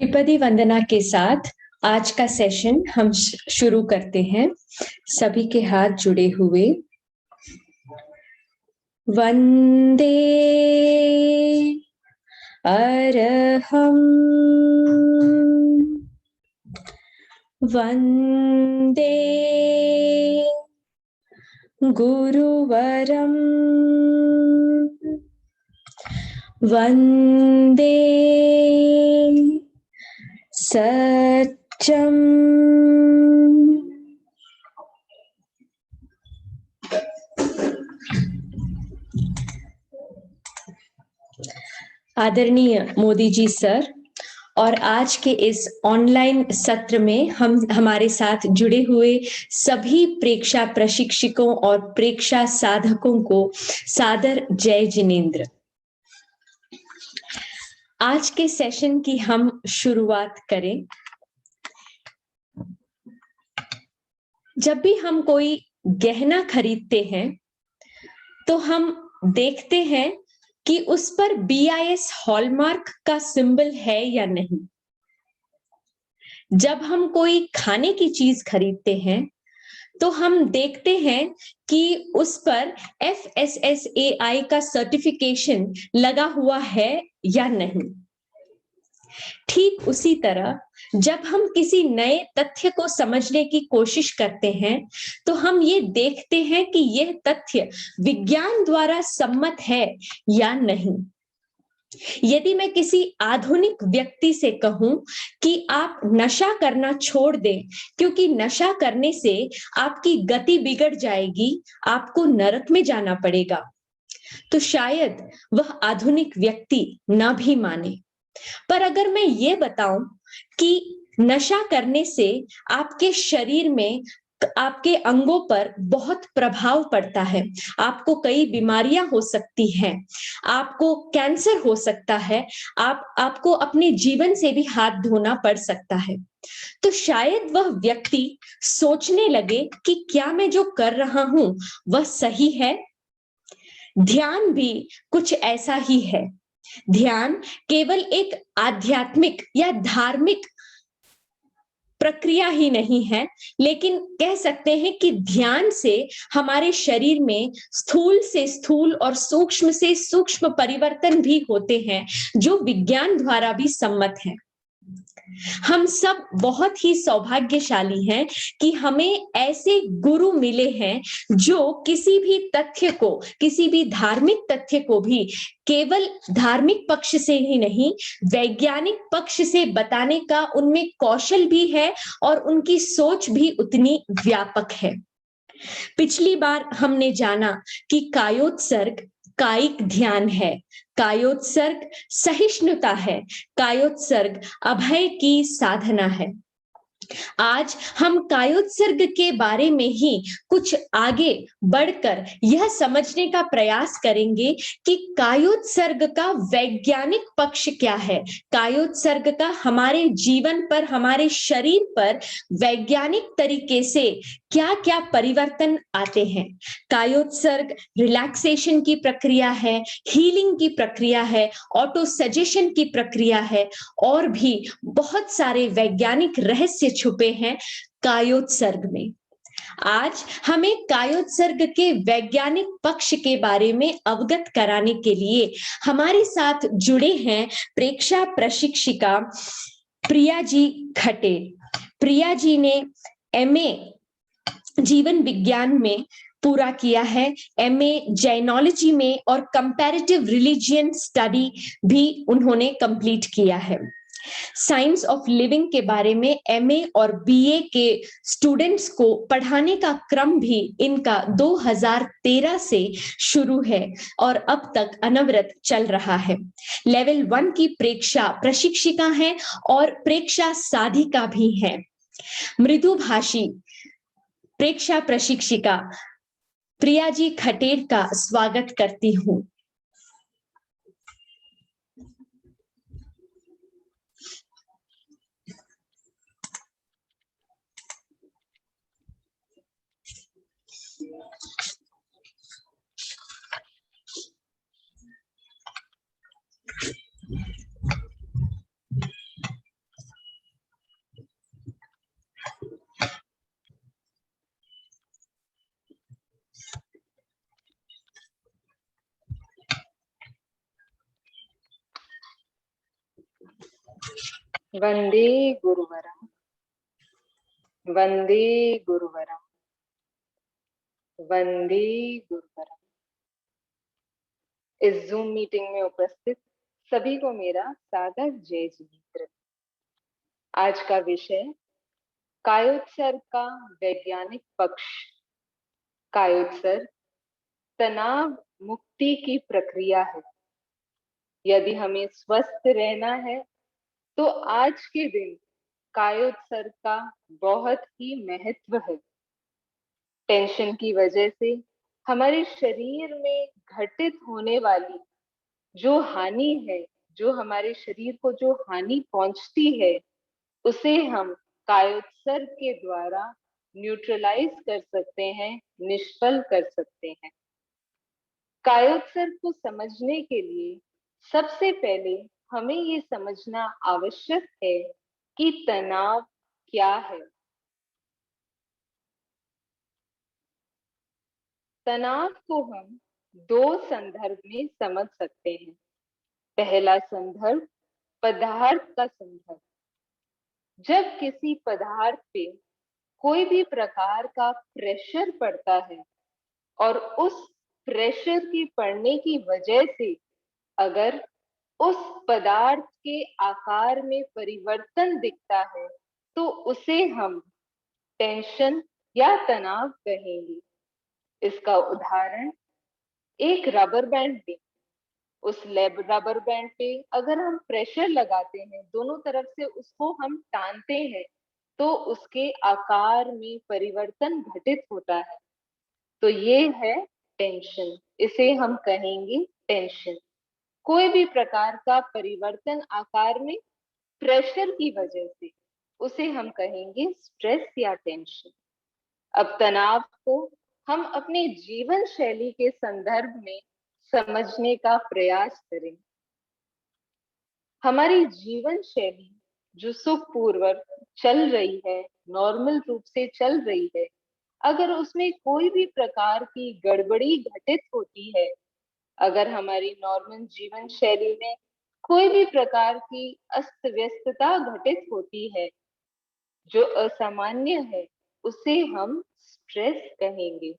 त्रिपदी वंदना के साथ आज का सेशन हम शुरू करते हैं। सभी के हाथ जुड़े हुए। वंदे अरहम, वंदे गुरुवरम, वंदे सत्यम। आदरणीय मोदी जी सर, और आज के इस ऑनलाइन सत्र में हमारे साथ जुड़े हुए सभी प्रेक्षा प्रशिक्षकों और प्रेक्षा साधकों को सादर जय जिनेंद्र। आज के सेशन की हम शुरुआत करें। जब भी हम कोई गहना खरीदते हैं तो हम देखते हैं कि उस पर BIS हॉलमार्क का सिंबल है या नहीं। जब हम कोई खाने की चीज खरीदते हैं तो हम देखते हैं कि उस पर FSSAI का सर्टिफिकेशन लगा हुआ है या नहीं। ठीक उसी तरह जब हम किसी नए तथ्य को समझने की कोशिश करते हैं तो हम ये देखते हैं कि यह तथ्य विज्ञान द्वारा सम्मत है या नहीं। यदि मैं किसी आधुनिक व्यक्ति से कहूं कि आप नशा करना छोड़ दें क्योंकि नशा करने से आपकी गति बिगड़ जाएगी, आपको नरक में जाना पड़ेगा, तो शायद वह आधुनिक व्यक्ति ना भी माने। पर अगर मैं ये बताऊं कि नशा करने से आपके शरीर में, आपके अंगों पर बहुत प्रभाव पड़ता है, आपको कई बीमारियां हो सकती हैं, आपको कैंसर हो सकता है, आपको अपने जीवन से भी हाथ धोना पड़ सकता है, तो शायद वह व्यक्ति सोचने लगे कि क्या मैं जो कर रहा हूं वह सही है। ध्यान भी कुछ ऐसा ही है। ध्यान केवल एक आध्यात्मिक या धार्मिक प्रक्रिया ही नहीं है, लेकिन कह सकते हैं कि ध्यान से हमारे शरीर में स्थूल से स्थूल और सूक्ष्म से सूक्ष्म परिवर्तन भी होते हैं जो विज्ञान द्वारा भी सम्मत है। हम सब बहुत ही सौभाग्यशाली हैं कि हमें ऐसे गुरु मिले हैं जो किसी भी तथ्य को, किसी भी धार्मिक तथ्य को भी केवल धार्मिक पक्ष से ही नहीं, वैज्ञानिक पक्ष से बताने का उनमें कौशल भी है और उनकी सोच भी उतनी व्यापक है। पिछली बार हमने जाना कि कायोत्सर्ग कायिक ध्यान है, कायोत्सर्ग सहिष्णुता है, कायोत्सर्ग अभय की साधना है। आज हम कायोत्सर्ग के बारे में ही कुछ आगे बढ़कर यह समझने का प्रयास करेंगे कि कायोत्सर्ग का वैज्ञानिक पक्ष क्या है, कायोत्सर्ग का हमारे जीवन पर, हमारे शरीर पर वैज्ञानिक तरीके से क्या क्या परिवर्तन आते हैं। कायोत्सर्ग रिलैक्सेशन की प्रक्रिया है, हीलिंग की प्रक्रिया है, ऑटो सजेशन की प्रक्रिया है, और भी बहुत सारे वैज्ञानिक रहस्य छुपे हैं कायोत्सर्ग में। आज हमें कायोत्सर्ग के वैज्ञानिक पक्ष के बारे में अवगत कराने के लिए हमारे साथ जुड़े हैं प्रेक्षा प्रशिक्षिका प्रिया जी खटेर। प्रिया जी ने MA जीवन विज्ञान में पूरा किया है, MA जैनोलॉजी में और कंपैरेटिव रिलीजियन स्टडी भी उन्होंने कंप्लीट किया है। साइंस ऑफ लिविंग के बारे में MA और BA के स्टूडेंट्स को पढ़ाने का क्रम भी इनका 2013 से शुरू है और अब तक अनवरत चल रहा है। लेवल 1 की प्रेक्षा प्रशिक्षिका हैं और प्रेक्षा साधिका भी हैं। मृदुभाषी प्रेक्षा प्रशिक्षिका प्रिया जी खटेर का स्वागत करती हूं। वंदे गुरुवरम, वंदे गुरुवरम, वंदे गुरुवरम। इस जूम मीटिंग में उपस्थित सभी को मेरा सादर जय जिनेन्द्र। आज का विषय कायोत्सर्ग का वैज्ञानिक पक्ष। कायोत्सर्ग तनाव मुक्ति की प्रक्रिया है। यदि हमें स्वस्थ रहना है तो आज के दिन कायोत्सर्ग का बहुत ही महत्व है। टेंशन की वजह से हमारे शरीर में घटित होने वाली जो हानि है, जो हमारे शरीर को जो हानि पहुंचती है, उसे हम कायोत्सर्ग के द्वारा न्यूट्रलाइज कर सकते हैं, निष्फल कर सकते हैं। कायोत्सर्ग को समझने के लिए सबसे पहले हमें ये समझना आवश्यक है कि तनाव क्या है। तनाव को हम दो संदर्भ में समझ सकते हैं। पहला संदर्भ पदार्थ का संदर्भ। जब किसी पदार्थ पे कोई भी प्रकार का प्रेशर पड़ता है और उस प्रेशर के पड़ने की वजह से अगर उस पदार्थ के आकार में परिवर्तन दिखता है तो उसे हम टेंशन या तनाव कहेंगे। इसका उदाहरण एक रबर बैंड पे, उस रबर बैंड पे अगर हम प्रेशर लगाते हैं, दोनों तरफ से उसको हम टानते हैं, तो उसके आकार में परिवर्तन घटित होता है। तो ये है टेंशन, इसे हम कहेंगे टेंशन। कोई भी प्रकार का परिवर्तन आकार में प्रेशर की वजह से, उसे हम कहेंगे स्ट्रेस या टेंशन। अब तनाव को हम अपने जीवन शैली के संदर्भ में समझने का प्रयास करें। हमारी जीवन शैली जो सुखपूर्वक चल रही है, नॉर्मल रूप से चल रही है, अगर उसमें कोई भी प्रकार की गड़बड़ी घटित होती है, अगर हमारी नॉर्मल जीवन शैली में कोई भी प्रकार की अस्त व्यस्तता घटित होती है जो असामान्य है, उसे हम स्ट्रेस कहेंगे।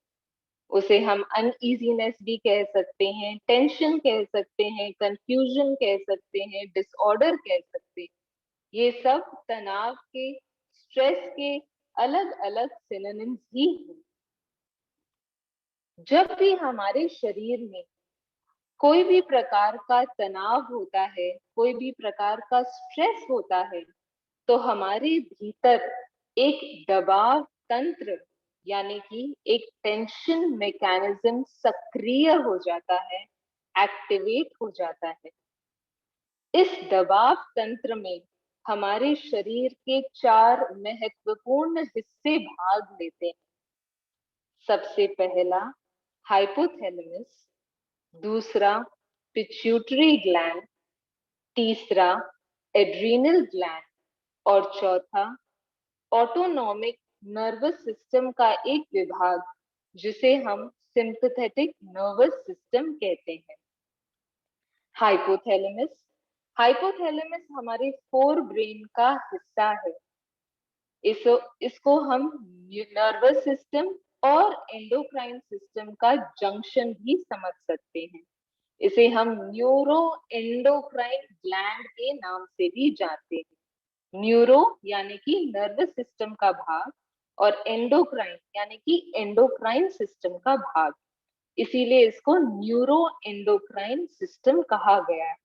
उसे हम अनईजीनेस भी कह सकते हैं, टेंशन कह सकते हैं, कंफ्यूजन कह सकते हैं, डिसऑर्डर कह सकते हैं। ये सब तनाव के, स्ट्रेस के अलग अलग सिनोनिम्स ही हैं। जब भी हमारे शरीर में कोई भी प्रकार का तनाव होता है, कोई भी प्रकार का स्ट्रेस होता है, तो हमारे भीतर एक दबाव तंत्र यानी कि एक टेंशन मैकेनिज्म सक्रिय हो जाता है, एक्टिवेट हो जाता है। इस दबाव तंत्र में हमारे शरीर के 4 महत्वपूर्ण हिस्से भाग लेते हैं। सबसे पहला हाइपोथैलेमस, दूसरा पिट्यूटरी ग्लैंड, तीसरा एड्रीनल ग्लैंड और चौथा ऑटोनॉमिक नर्वस सिस्टम का एक विभाग जिसे हम सिंपैथेटिक नर्वस सिस्टम कहते हैं। हाइपोथैलेमस, हाइपोथैलेमस हमारे फोर ब्रेन का हिस्सा है। इसको हम नर्वस सिस्टम और एंडोक्राइन सिस्टम का जंक्शन भी समझ सकते हैं। इसे हम न्यूरो एंडोक्राइन ग्लैंड के नाम से भी जानते हैं। न्यूरो यानी कि नर्वस सिस्टम का भाग और एंडोक्राइन यानी कि एंडोक्राइन सिस्टम का भाग, इसीलिए इसको न्यूरो एंडोक्राइन सिस्टम कहा गया है।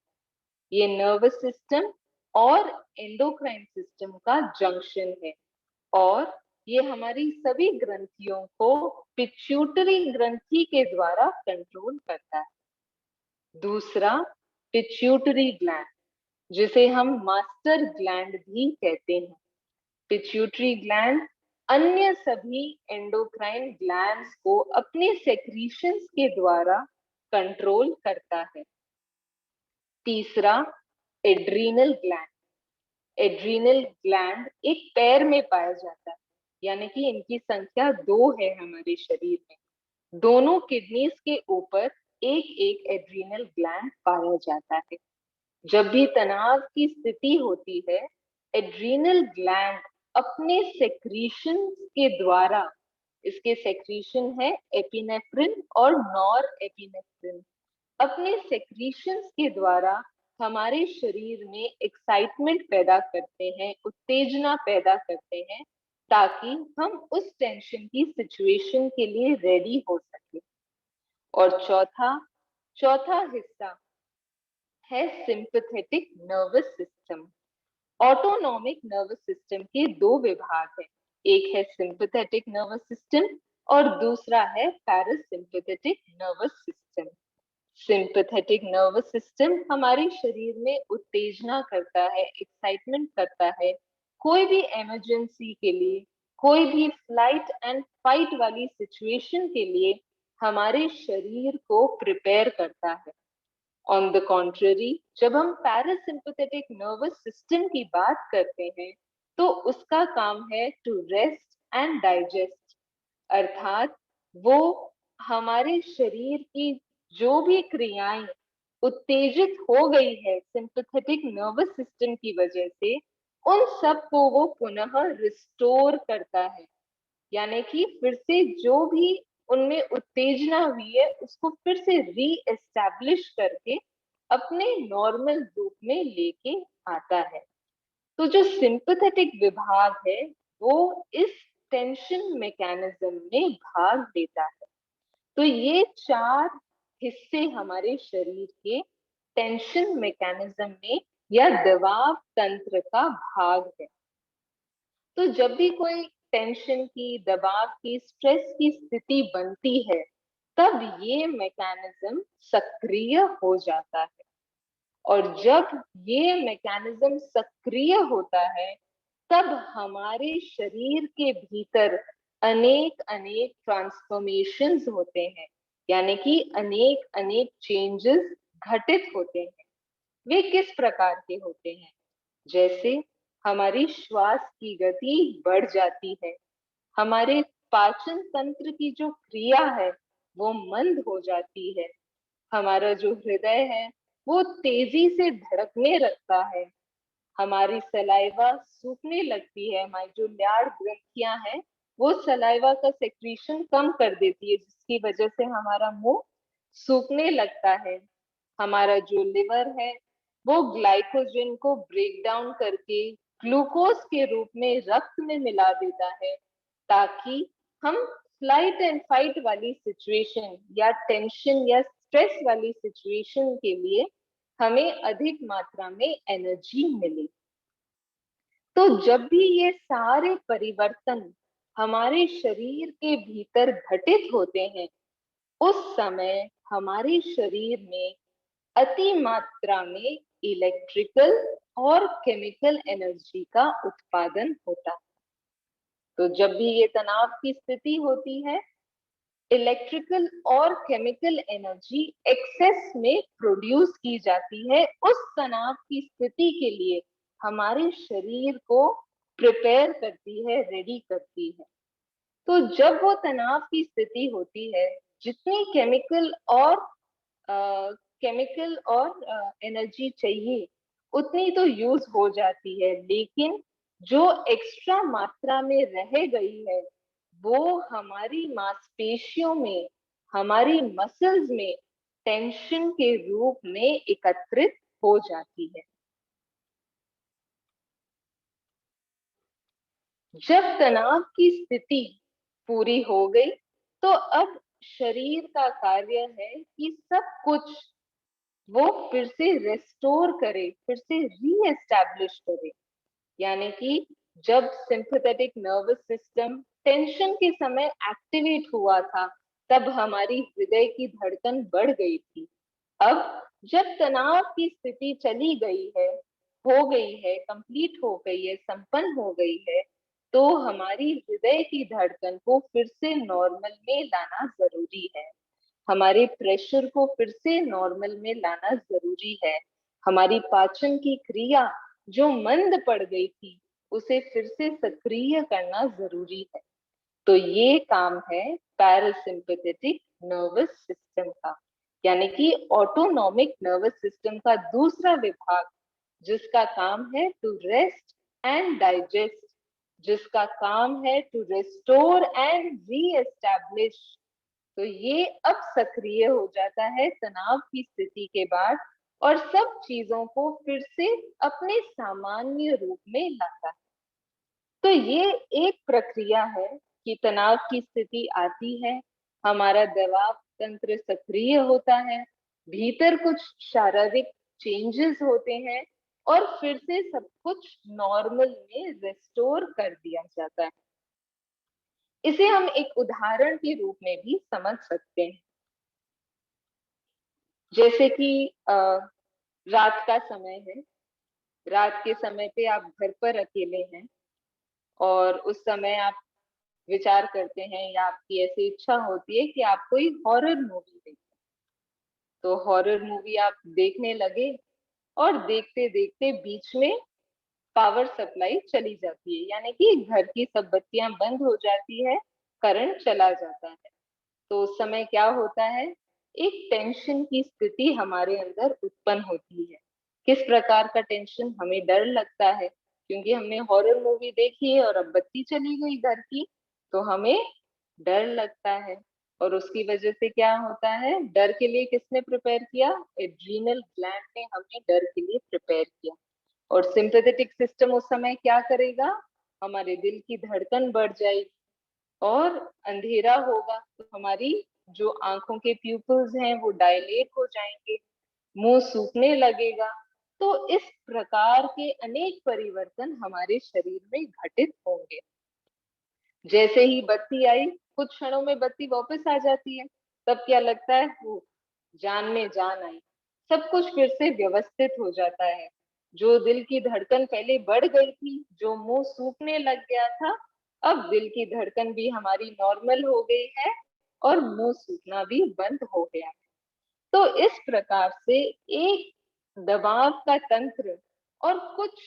ये नर्वस सिस्टम और एंडोक्राइन सिस्टम का जंक्शन है और ये हमारी सभी ग्रंथियों को पिट्यूटरी ग्रंथि के द्वारा कंट्रोल करता है। दूसरा पिट्यूटरी ग्लैंड, जिसे हम मास्टर ग्लैंड भी कहते हैं। पिट्यूटरी ग्लैंड अन्य सभी एंडोक्राइन ग्लैंड्स को अपने सेक्रीशंस के द्वारा कंट्रोल करता है। तीसरा एड्रीनल ग्लैंड। एड्रीनल ग्लैंड एक पैर में पाया जाता है, यानी कि इनकी संख्या 2 है हमारे शरीर में। दोनों किडनीज के ऊपर एक एक एड्रीनल ग्लैंड पाया जाता है। जब भी तनाव की स्थिति होती है एड्रीनल ग्लैंड अपने सेक्रीशन के द्वारा, इसके सेक्रीशन है एपिनेफ्रिन और नॉर एपिनेफ्रिन, अपने सेक्रीशंस के द्वारा हमारे शरीर में एक्साइटमेंट पैदा करते हैं, उत्तेजना पैदा करते हैं, ताकि हम उस टेंशन की सिचुएशन के लिए रेडी हो सके। और चौथा हिस्सा है sympathetic nervous system. Autonomic nervous system के दो विभाग हैं, एक है सिंपैथेटिक नर्वस सिस्टम और दूसरा है parasympathetic nervous system. Sympathetic nervous system हमारे शरीर में उत्तेजना करता है, एक्साइटमेंट करता है, कोई भी इमरजेंसी के लिए, कोई भी फ्लाइट एंड फाइट वाली सिचुएशन के लिए हमारे शरीर को प्रिपेयर करता है। ऑन द कॉन्ट्ररी, जब हम पैरासिम्पैथेटिक नर्वस सिस्टम की बात करते हैं तो उसका काम है टू रेस्ट एंड डाइजेस्ट, अर्थात वो हमारे शरीर की जो भी क्रियाएं उत्तेजित हो गई है सिंपैथेटिक नर्वस सिस्टम की वजह से, उन सब को वो पुनः रिस्टोर करता है। यानी कि फिर से जो भी उनमें उत्तेजना हुई है उसको फिर से री एस्टैब्लिश करके अपने नॉर्मल रूप में लेके आता है। तो जो सिंपैथेटिक विभाग है वो इस टेंशन मैकेनिज्म में भाग लेता है। तो ये 4 हिस्से हमारे शरीर के टेंशन मैकेनिज्म में या दबाव तंत्र का भाग है। तो जब भी कोई टेंशन की, दबाव की, स्ट्रेस की स्थिति बनती है तब ये मैकेनिज्म सक्रिय हो जाता है। और जब ये मैकेनिज्म सक्रिय होता है तब हमारे शरीर के भीतर अनेक अनेक ट्रांसफॉर्मेशंस होते हैं, यानी कि अनेक अनेक चेंजेस घटित होते हैं। वे किस प्रकार के होते हैं? जैसे हमारी श्वास की गति बढ़ जाती है, हमारे पाचन तंत्र की जो क्रिया है वो मंद हो जाती है, हमारा जो हृदय है वो तेजी से धड़कने लगता है, हमारी सलाइवा सूखने लगती है, हमारी जो लार ग्रंथियां हैं वो सलाइवा का सेक्रीशन कम कर देती है, जिसकी वजह से हमारा मुंह सूखने लगता है, हमारा जो लिवर है वो ग्लाइकोजन को ब्रेक डाउन करके ग्लूकोज के रूप में रक्त में मिला देता है, ताकि हम फ्लाइट एंड फाइट वाली सिचुएशन या टेंशन या स्ट्रेस वाली सिचुएशन के लिए हमें अधिक मात्रा में एनर्जी मिले। तो जब भी ये सारे परिवर्तन हमारे शरीर के भीतर घटित होते हैं उस समय हमारे शरीर में अति मात्रा में इलेक्ट्रिकल और केमिकल एनर्जी का उत्पादन होता है। तो जब भी ये तनाव की स्थिति होती है इलेक्ट्रिकल और केमिकल एनर्जी एक्सेस में प्रोड्यूस की जाती है उस तनाव की स्थिति के लिए, हमारे शरीर को प्रिपेयर करती है, रेडी करती है। तो जब वो तनाव की स्थिति होती है जितनी केमिकल और एनर्जी चाहिए उतनी तो यूज हो जाती है, लेकिन जो एक्स्ट्रा मात्रा में रह गई है वो हमारी मांसपेशियों में, हमारी मसल्स में टेंशन के रूप में एकत्रित हो जाती है। जब तनाव की स्थिति पूरी हो गई तो अब शरीर का कार्य है कि सब कुछ वो फिर से रेस्टोर करे, फिर से रीएस्टैब्लिश करे। यानी कि जब सिंपैथेटिक नर्वस सिस्टम टेंशन के समय एक्टिवेट हुआ था तब हमारी हृदय की धड़कन बढ़ गई थी। अब जब तनाव की स्थिति चली गई है, हो गई है, कंप्लीट हो गई है, संपन्न हो गई है, तो हमारी हृदय की धड़कन को फिर से नॉर्मल में लाना जरूरी है, हमारे प्रेशर को फिर से नॉर्मल में लाना जरूरी है, हमारी पाचन की क्रिया जो मंद पड़ गई थी उसे फिर से सक्रिय करना जरूरी है। तो ये काम है पैरासिम्पैथेटिक नर्वस सिस्टम का, यानी कि ऑटोनॉमिक नर्वस सिस्टम का दूसरा विभाग जिसका काम है टू रेस्ट एंड डाइजेस्ट, जिसका काम है to restore and re establish. तो ये अब सक्रिय हो जाता है तनाव की स्थिति के बाद और सब चीजों को फिर से अपने सामान्य रूप में लाता है। तो ये एक प्रक्रिया है कि तनाव की स्थिति आती है, हमारा दबाव तंत्र सक्रिय होता है, भीतर कुछ शारीरिक चेंजेस होते हैं और फिर से सब कुछ नॉर्मल में रिस्टोर कर दिया जाता है। इसे हम एक उदाहरण के रूप में भी समझ सकते हैं। जैसे कि रात का समय है, रात के समय पे आप घर पर अकेले हैं और उस समय आप विचार करते हैं या आपकी ऐसी इच्छा होती है कि आप कोई हॉरर मूवी देखें। तो हॉरर मूवी आप देखने लगे और देखते देखते बीच में पावर सप्लाई चली जाती है, यानी कि घर की सब बत्तियां बंद हो जाती है, करंट चला जाता है। तो उस समय क्या होता है, एक टेंशन की स्थिति हमारे अंदर उत्पन्न होती है। किस प्रकार का टेंशन? हमें डर लगता है क्योंकि हमने हॉरर मूवी देखी है और अब बत्ती चली गई घर की, तो हमें डर लगता है। और उसकी वजह से क्या होता है, डर के लिए किसने प्रिपेयर किया? एड्रीनल ग्लैंड ने हमें डर के लिए प्रिपेयर किया। और सिंपैथेटिक सिस्टम उस समय क्या करेगा, हमारे दिल की धड़कन बढ़ जाएगी और अंधेरा होगा तो हमारी जो आंखों के प्यूपल्स हैं वो डायलेट हो जाएंगे, मुंह सूखने लगेगा। तो इस प्रकार के अनेक परिवर्तन हमारे शरीर में घटित होंगे। जैसे ही बत्ती आई, कुछ क्षणों में बत्ती वापस आ जाती है, तब क्या लगता है, वो जान में जान आई, सब कुछ फिर से व्यवस्थित हो जाता है। जो दिल की धड़कन पहले बढ़ गई थी, जो मुंह सूखने लग गया था, अब दिल की धड़कन भी हमारी नॉर्मल हो गई है और मुंह सूखना भी बंद हो गया है। तो इस प्रकार से एक दबाव का तंत्र और कुछ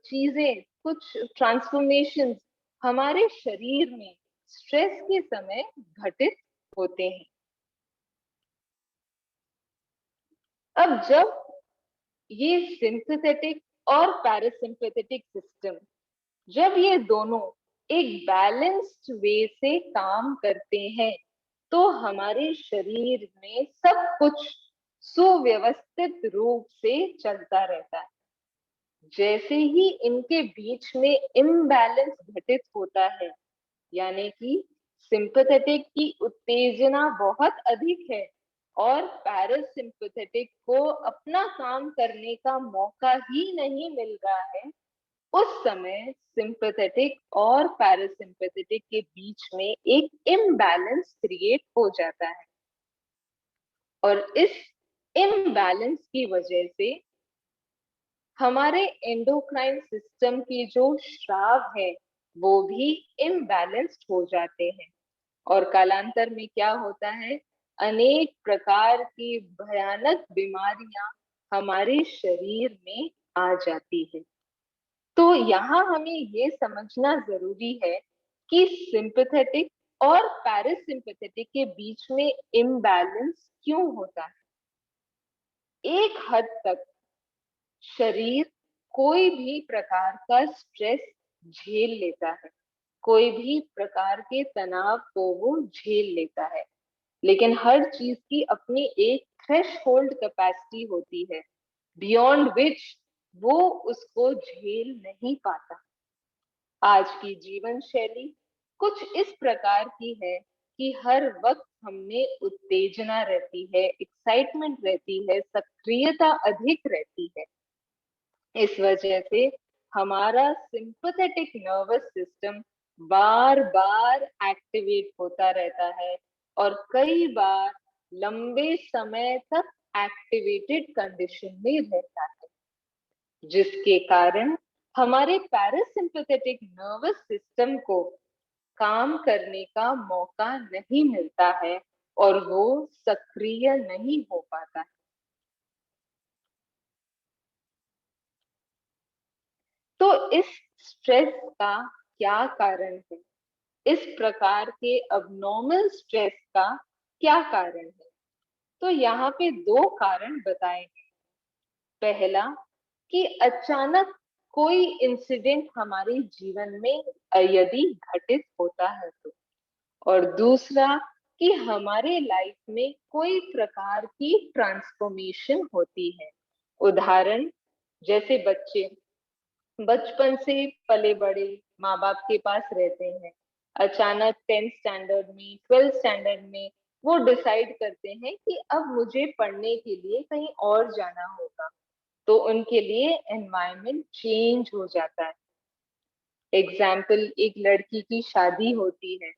चीजें, कुछ ट्रांसफॉर्मेशन हमारे शरीर में स्ट्रेस के समय घटित होते हैं। अब जब ये सिंपैथेटिक और पैरासिम्पैथेटिक सिस्टम, जब ये दोनों एक बैलेंस्ड वे से काम करते हैं, तो हमारे शरीर में सब कुछ सुव्यवस्थित रूप से चलता रहता है। जैसे ही इनके बीच में इम्बैलेंस घटित होता है, यानी कि सिंपैथेटिक की उत्तेजना बहुत अधिक है और पैरासिम्पैथेटिक को अपना काम करने का मौका ही नहीं मिल रहा है, उस समय सिंपैथेटिक और पैरासिम्पैथेटिक के बीच में एक इम्बैलेंस क्रिएट हो जाता है। और इस इम्बैलेंस की वजह से हमारे एंडोक्राइन सिस्टम की जो स्राव है वो भी इम्बैलेंस्ड हो जाते हैं और कालांतर में क्या होता है, अनेक प्रकार की भयानक बीमारियां हमारे शरीर में आ जाती है। तो यहाँ हमें ये समझना जरूरी है कि सिंपैथेटिक और पैरासिम्पैथेटिक के बीच में इम्बैलेंस क्यों होता है। एक हद तक शरीर कोई भी प्रकार का स्ट्रेस झेल लेता है, कोई भी प्रकार के तनाव को वो झेल लेता है, लेकिन हर चीज की अपनी एक थ्रेशहोल्ड कैपेसिटी होती है, बियॉन्ड विच वो उसको झेल नहीं पाता। आज की जीवन शैली कुछ इस प्रकार की है कि हर वक्त हमने उत्तेजना रहती है, एक्साइटमेंट रहती है, सक्रियता अधिक रहती है। इस वजह से हमारा सिंपैथेटिक नर्वस सिस्टम बार बार एक्टिवेट होता रहता है और कई बार लंबे समय तक एक्टिवेटेड कंडीशन में रहता है, जिसके कारण हमारे पैरासिम्पैथेटिक नर्वस सिस्टम को काम करने का मौका नहीं मिलता है और वो सक्रिय नहीं हो पाता है। तो इस स्ट्रेस का क्या कारण है, इस प्रकार के अबनॉर्मल स्ट्रेस का क्या कारण है? तो यहाँ पे दो कारण बताए हैं। पहला कि अचानक कोई इंसिडेंट हमारे जीवन में यदि घटित होता है तो, और दूसरा कि हमारे लाइफ में कोई प्रकार की ट्रांसफॉर्मेशन होती है। उदाहरण जैसे बच्चे बचपन से पले बड़े माँ बाप के पास रहते हैं, अचानक 10th स्टैंडर्ड में 12th स्टैंडर्ड में वो डिसाइड करते हैं कि अब मुझे पढ़ने के लिए कहीं और जाना होगा, तो उनके लिए एनवायरनमेंट चेंज हो जाता है। एग्जाम्पल, एक लड़की की शादी होती है,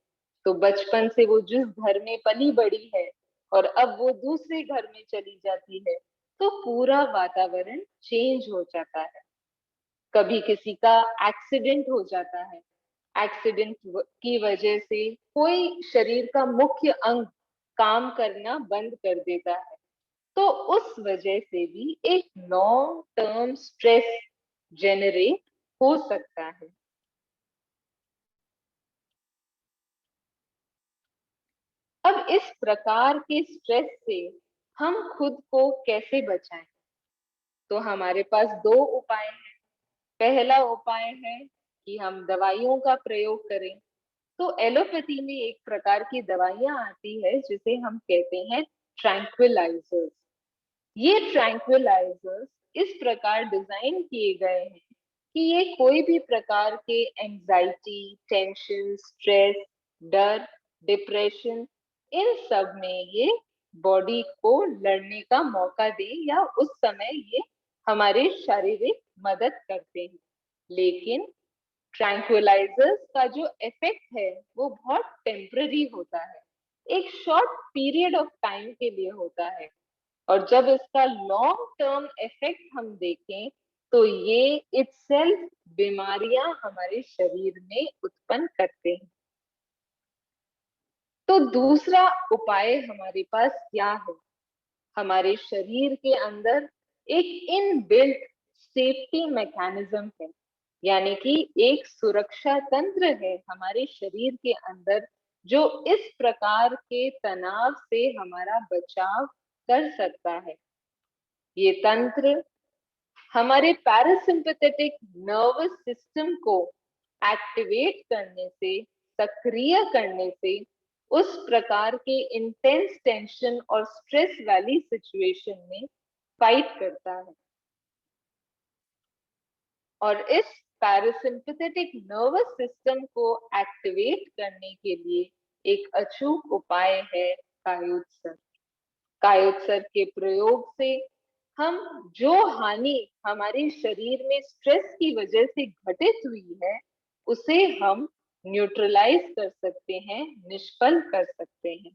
तो बचपन से वो जिस घर में पली बड़ी है और अब वो दूसरे घर में चली जाती है, तो पूरा वातावरण चेंज हो जाता है। कभी किसी का एक्सीडेंट हो जाता है, एक्सीडेंट की वजह से कोई शरीर का मुख्य अंग काम करना बंद कर देता है, तो उस वजह से भी एक लॉन्ग टर्म स्ट्रेस जेनरेट हो सकता है। अब इस प्रकार के स्ट्रेस से हम खुद को कैसे बचाएं? तो हमारे पास दो उपाय हैं। पहला उपाय है कि हम दवाइयों का प्रयोग करें। तो एलोपैथी में एक प्रकार की दवाइयां आती है जिसे हम कहते हैं ट्रैंक्विलाइजर्स। ये ट्रैंक्विलाइजर्स इस प्रकार डिजाइन किए गए हैं कि ये कोई भी प्रकार के एंजाइटी, टेंशन, स्ट्रेस, डर, डिप्रेशन, इन सब में ये बॉडी को लड़ने का मौका दे या उस समय ये हमारे शारीरिक मदद करते हैं। लेकिन ट्रैंक्विलाइजर्स का जो इफेक्ट है वो बहुत टेम्पररी होता है, एक शॉर्ट पीरियड ऑफ टाइम के लिए होता है, और जब इसका लॉन्ग टर्म इफेक्ट हम देखें तो ये इटसेल्फ बीमारियां हमारे शरीर में उत्पन्न करते हैं। तो दूसरा उपाय हमारे पास क्या है? हमारे शरीर के अंदर एक इनबिल्ट सेफ्टी मैकेनिज्म है, यानी कि एक सुरक्षा तंत्र है हमारे शरीर के अंदर जो इस प्रकार के तनाव से हमारा बचाव कर सकता है। ये तंत्र हमारे पैरासिम्पैथेटिक नर्वस सिस्टम को एक्टिवेट करने से, सक्रिय करने से उस प्रकार के इंटेंस टेंशन और स्ट्रेस वाली सिचुएशन में फाइट करता है। और इस पैरासिम्पैथेटिक नर्वस सिस्टम को एक्टिवेट करने के लिए एक अचूक उपाय है कायोत्सर्ग। कायोत्सर्ग के प्रयोग से हम जो हानि हमारे शरीर में स्ट्रेस की वजह से घटित हुई है उसे हम न्यूट्रलाइज कर सकते हैं, निष्फल कर सकते हैं।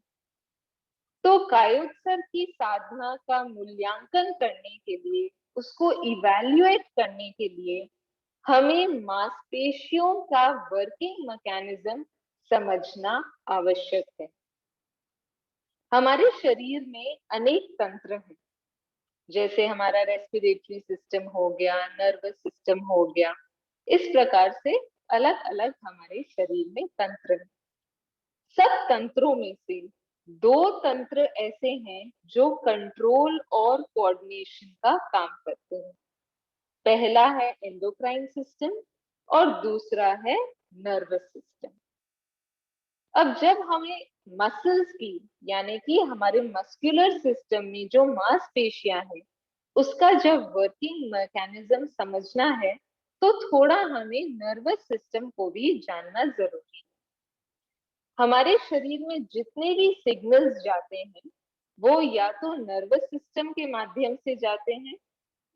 तो कायोत्सर्ग की साधना का मूल्यांकन करने के लिए, उसको इवैल्यूएट करने के लिए हमें मांसपेशियों का वर्किंग मैकेनिज्म समझना आवश्यक है। हमारे शरीर में अनेक तंत्र हैं, जैसे हमारा रेस्पिरेटरी सिस्टम हो गया, नर्वस सिस्टम हो गया, इस प्रकार से अलग अलग हमारे शरीर में तंत्र हैं। सब तंत्रों में से दो तंत्र ऐसे हैं जो कंट्रोल और कोऑर्डिनेशन का काम करते हैं। पहला है एंडोक्राइन सिस्टम और दूसरा है नर्वस सिस्टम। अब जब हमें मसल्स की, यानी कि हमारे मस्कुलर सिस्टम में जो मांसपेशियां हैं, उसका जब वर्किंग मैकेनिज्म समझना है तो थोड़ा हमें नर्वस सिस्टम को भी जानना जरूरी है। हमारे शरीर में जितने भी सिग्नल्स जाते हैं वो या तो नर्वस सिस्टम के माध्यम से जाते हैं,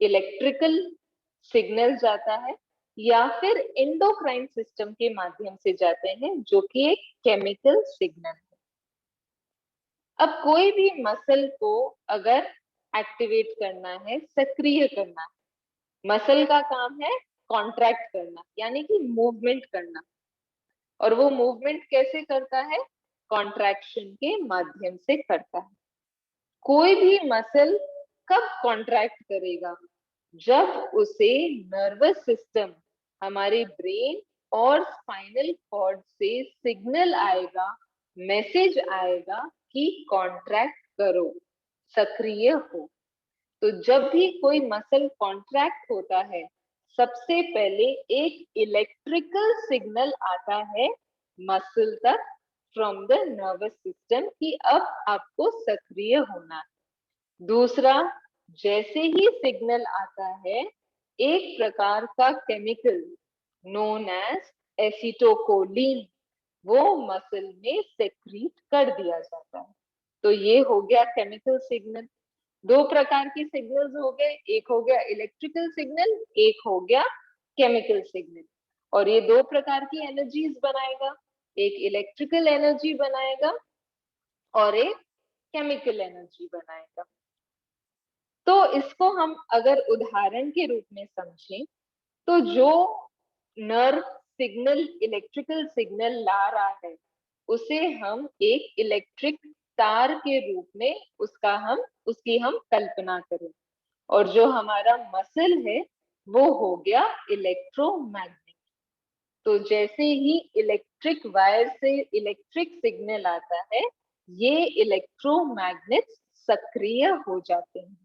इलेक्ट्रिकल सिग्नल जाता है, या फिर एंडोक्राइन सिस्टम के माध्यम से जाते हैं जो कि एक केमिकल सिग्नल है। अब कोई भी मसल को अगर एक्टिवेट करना है, सक्रिय करना है, मसल का काम है कॉन्ट्रैक्ट करना, यानी कि मूवमेंट करना, और वो मूवमेंट कैसे करता है? कॉन्ट्रैक्शन के माध्यम से करता है। कोई भी मसल कब कॉन्ट्रैक्ट करेगा? जब उसे नर्वस सिस्टम, हमारे ब्रेन और स्पाइनल कॉर्ड से सिग्नल आएगा, मैसेज आएगा कि कॉन्ट्रैक्ट करो, सक्रिय हो। तो जब भी कोई मसल कॉन्ट्रैक्ट होता है, सबसे पहले एक इलेक्ट्रिकल सिग्नल आता है मसल तक फ्रॉम द नर्वस सिस्टम कि अब आपको सक्रिय होना है। दूसरा, जैसे ही सिग्नल आता है, एक प्रकार का केमिकल नोन एज एसिटोकोलिन वो मसल में सेक्रीट कर दिया जाता है। तो ये हो गया केमिकल सिग्नल। दो प्रकार की सिग्नल्स हो गए, एक हो गया इलेक्ट्रिकल सिग्नल, एक हो गया केमिकल सिग्नल। और ये दो प्रकार की एनर्जीज बनाएगा, एक इलेक्ट्रिकल एनर्जी बनाएगा और एक केमिकल एनर्जी बनाएगा। तो इसको हम अगर उदाहरण के रूप में समझें, तो जो नर्व सिग्नल इलेक्ट्रिकल सिग्नल ला रहा है, उसे हम एक इलेक्ट्रिक तार के रूप में उसकी हम कल्पना करें। और जो हमारा मसल है वो हो गया इलेक्ट्रोमैग्नेट। तो जैसे ही इलेक्ट्रिक वायर से इलेक्ट्रिक सिग्नल आता है, ये इलेक्ट्रोमैग्नेट सक्रिय हो जाते हैं।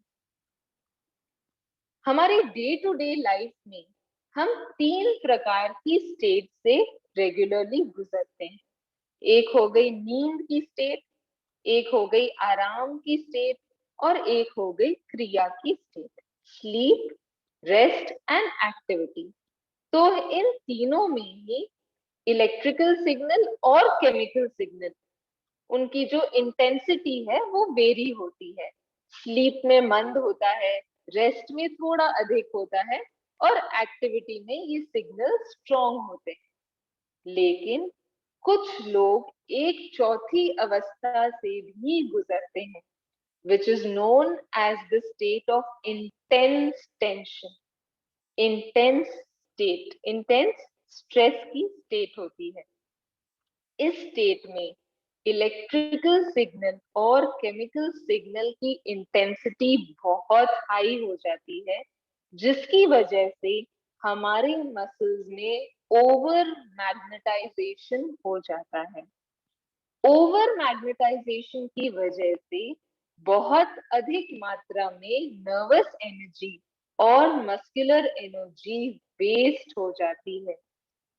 हमारे डे टू डे लाइफ में हम तीन प्रकार की स्टेट से रेगुलरली गुजरते हैं। एक हो गई नींद की स्टेट, एक हो गई आराम की स्टेट और एक हो गई क्रिया की state, sleep, rest and activity. तो इन तीनों में ही इलेक्ट्रिकल सिग्नल और केमिकल सिग्नल, उनकी जो इंटेंसिटी है वो वेरी होती है। स्लीप में मंद होता है, रेस्ट में थोड़ा अधिक होता है और एक्टिविटी में ये सिग्नल स्ट्रॉन्ग होते हैं। लेकिन कुछ लोग एक चौथी अवस्था से भी गुजरते हैं, which is known as the state of intense tension। Intense state, intense stress की स्टेट होती है। इस स्टेट में इलेक्ट्रिकल सिग्नल और केमिकल सिग्नल की इंटेंसिटी बहुत हाई हो जाती है, जिसकी वजह से हमारे मसल्स में ओवर मैग्नेटाइजेशन हो जाता है। ओवर मैग्नेटाइजेशन की वजह से बहुत अधिक मात्रा में नर्वस एनर्जी और मस्कुलर एनर्जी वेस्ट हो जाती है।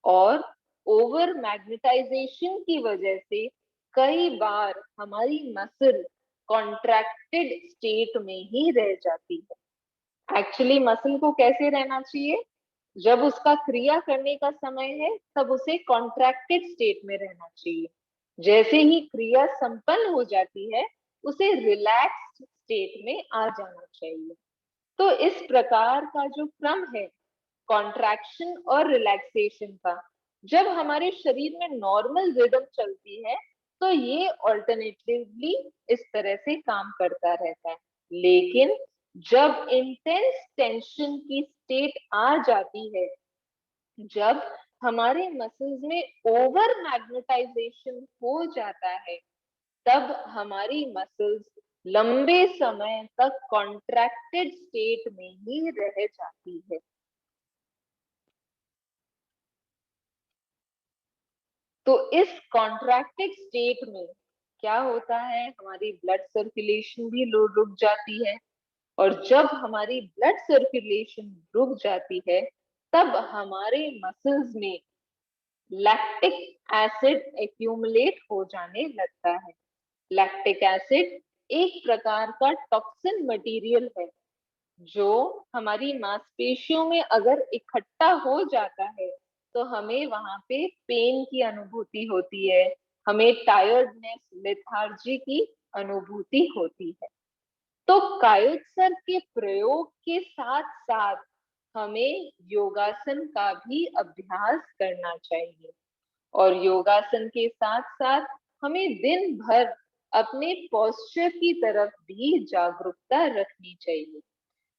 और ओवर मैग्नेटाइजेशन की वजह से कई बार हमारी मसल कॉन्ट्रैक्टेड स्टेट में ही रह जाती है। एक्चुअली मसल को कैसे रहना चाहिए? जब उसका क्रिया करने का समय है तब उसे कॉन्ट्रैक्टेड स्टेट में रहना चाहिए। जैसे ही क्रिया संपन्न हो जाती है, उसे रिलैक्स्ड स्टेट में आ जाना चाहिए। तो इस प्रकार का जो क्रम है कॉन्ट्रैक्शन और रिलैक्सेशन का, जब हमारे शरीर में नॉर्मल रिदम चलती है तो ये ऑल्टरनेटिवली इस तरह से काम करता रहता है। लेकिन जब इंटेंस टेंशन की स्टेट आ जाती है, जब हमारे मसल्स में ओवर मैग्नेटाइजेशन हो जाता है, तब हमारी मसल्स लंबे समय तक कॉन्ट्रैक्टेड स्टेट में ही रह जाती है। तो इस कॉन्ट्रैक्टेड स्टेट में क्या होता है, हमारी ब्लड सर्कुलेशन भी रुक जाती है। और जब हमारी ब्लड सर्कुलेशन रुक जाती है, तब हमारे मसल्स में लैक्टिक एसिड एक्यूमुलेट हो जाने लगता है। लैक्टिक एसिड एक प्रकार का टॉक्सिन मटेरियल है, जो हमारी मांसपेशियों में अगर इकट्ठा हो जाता है तो हमें वहां पे पेन की अनुभूति होती है, हमें टायर्डनेस, लेथार्जी की अनुभूति होती है। तो कायोत्सर्ग के प्रयोग के साथ साथ हमें योगासन का भी अभ्यास करना चाहिए। और योगासन के साथ साथ हमें दिन भर अपने पोस्चर की तरफ भी जागरूकता रखनी चाहिए।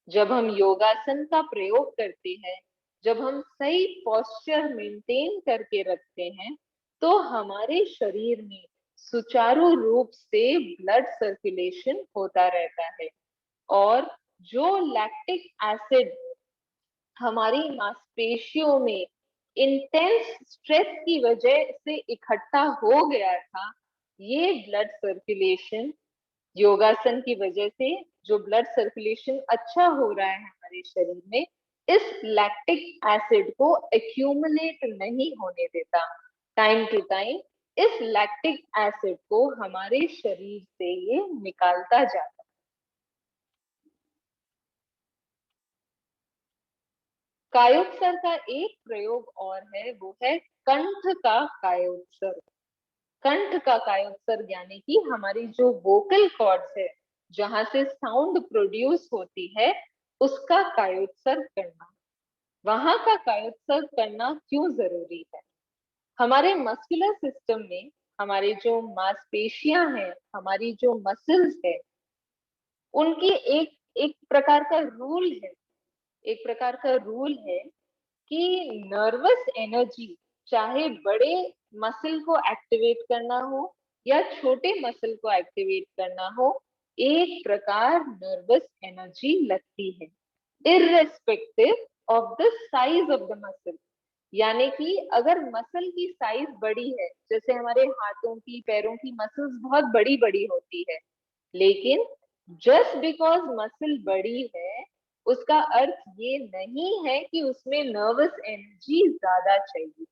जब हम योगासन का प्रयोग करते हैं, जब हम सही पोस्चर मेंटेन करके रखते हैं, तो हमारे शरीर में सुचारू रूप से ब्लड सर्कुलेशन होता रहता है। और जो लैक्टिक एसिड हमारी मांसपेशियों में इंटेंस स्ट्रेस की वजह से इकट्ठा हो गया था, ये ब्लड सर्कुलेशन योगासन की वजह से जो ब्लड सर्कुलेशन अच्छा हो रहा है हमारे शरीर में, इस लैक्टिक एसिड को एक्यूमुलेट नहीं होने देता। टाइम टू टाइम इस लैक्टिक एसिड को हमारे शरीर से ये निकालता जाता है। कायोत्सर्ग का एक प्रयोग और है, वो है कंठ का कायोत्सर्ग। कंठ का कायोत्सर्ग यानी कि हमारी जो वोकल कॉर्ड्स है, जहां से साउंड प्रोड्यूस होती है, उसका कायोत्सर्ग करना। वहां का कायोत्सर्ग करना क्यों जरूरी है? हमारे मस्कुलर सिस्टम में हमारे जो मांसपेशियां हैं, हमारी जो मसल्स है, उनकी एक एक प्रकार का रूल है, एक प्रकार का रूल है कि नर्वस एनर्जी, चाहे बड़े मसल को एक्टिवेट करना हो या छोटे मसल को एक्टिवेट करना हो, एक प्रकार नर्वस एनर्जी लगती है, irrespective of the size of the muscle. यानी कि अगर मसल की साइज बड़ी है, जैसे हमारे हाथों की, पैरों की मसल्स बहुत बड़ी बड़ी होती है, लेकिन जस्ट बिकॉज मसल बड़ी है, उसका अर्थ ये नहीं है कि उसमें नर्वस एनर्जी ज्यादा चाहिए।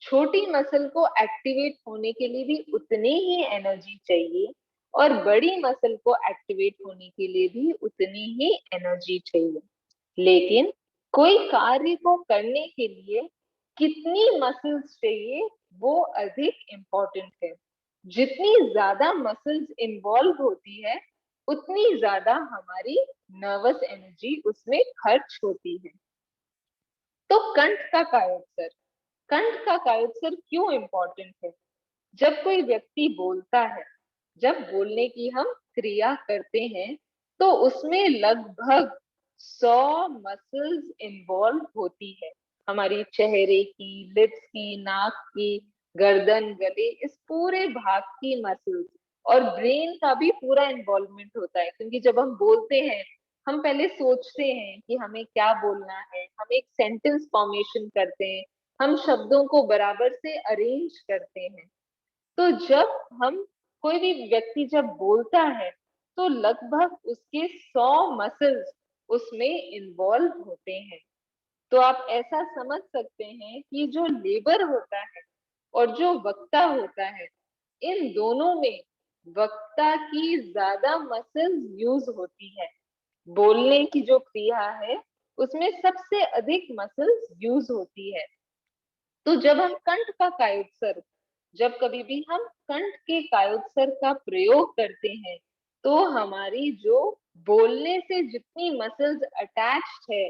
छोटी मसल को एक्टिवेट होने के लिए भी उतनी ही एनर्जी चाहिए, और बड़ी मसल को एक्टिवेट होने के लिए भी उतनी ही एनर्जी चाहिए। लेकिन कोई कार्य को करने के लिए कितनी मसल्स चाहिए, वो अधिक इम्पोर्टेंट है। जितनी ज्यादा मसल्स इन्वॉल्व होती है, उतनी ज्यादा हमारी नर्वस एनर्जी उसमें खर्च होती है। तो कंठ का कायोत्सर्ग, कंठ का कायोत्सर्ग क्यों इम्पोर्टेंट है? जब कोई व्यक्ति बोलता है, जब बोलने की हम क्रिया करते हैं, तो उसमें लगभग 100 मसल्स इन्वॉल्व होती है। हमारी चेहरे की, लिप्स की, नाक की, गर्दन, गले, इस पूरे भाग की मसल्स, और ब्रेन का भी पूरा इन्वॉल्वमेंट होता है। क्योंकि जब हम बोलते हैं, हम पहले सोचते हैं कि हमें क्या बोलना है, हम एक सेंटेंस फॉर्मेशन करते हैं, हम शब्दों को बराबर से अरेंज करते हैं। तो जब हम, कोई भी व्यक्ति जब बोलता है, तो लगभग उसके 100 मसल्स उसमें इन्वॉल्व होते हैं। तो आप ऐसा समझ सकते हैं कि जो लेबर होता है और जो वक्ता होता है, इन दोनों में वक्ता की ज्यादा मसल्स यूज होती है। बोलने की जो क्रिया है, उसमें सबसे अधिक मसल्स यूज होती है। तो जब हम कंठ का कायोत्सर्ग, जब कभी भी हम कंठ के कायोत्सर्ग का प्रयोग करते हैं, तो हमारी जो बोलने से जितनी मसल्स अटैच्ड है,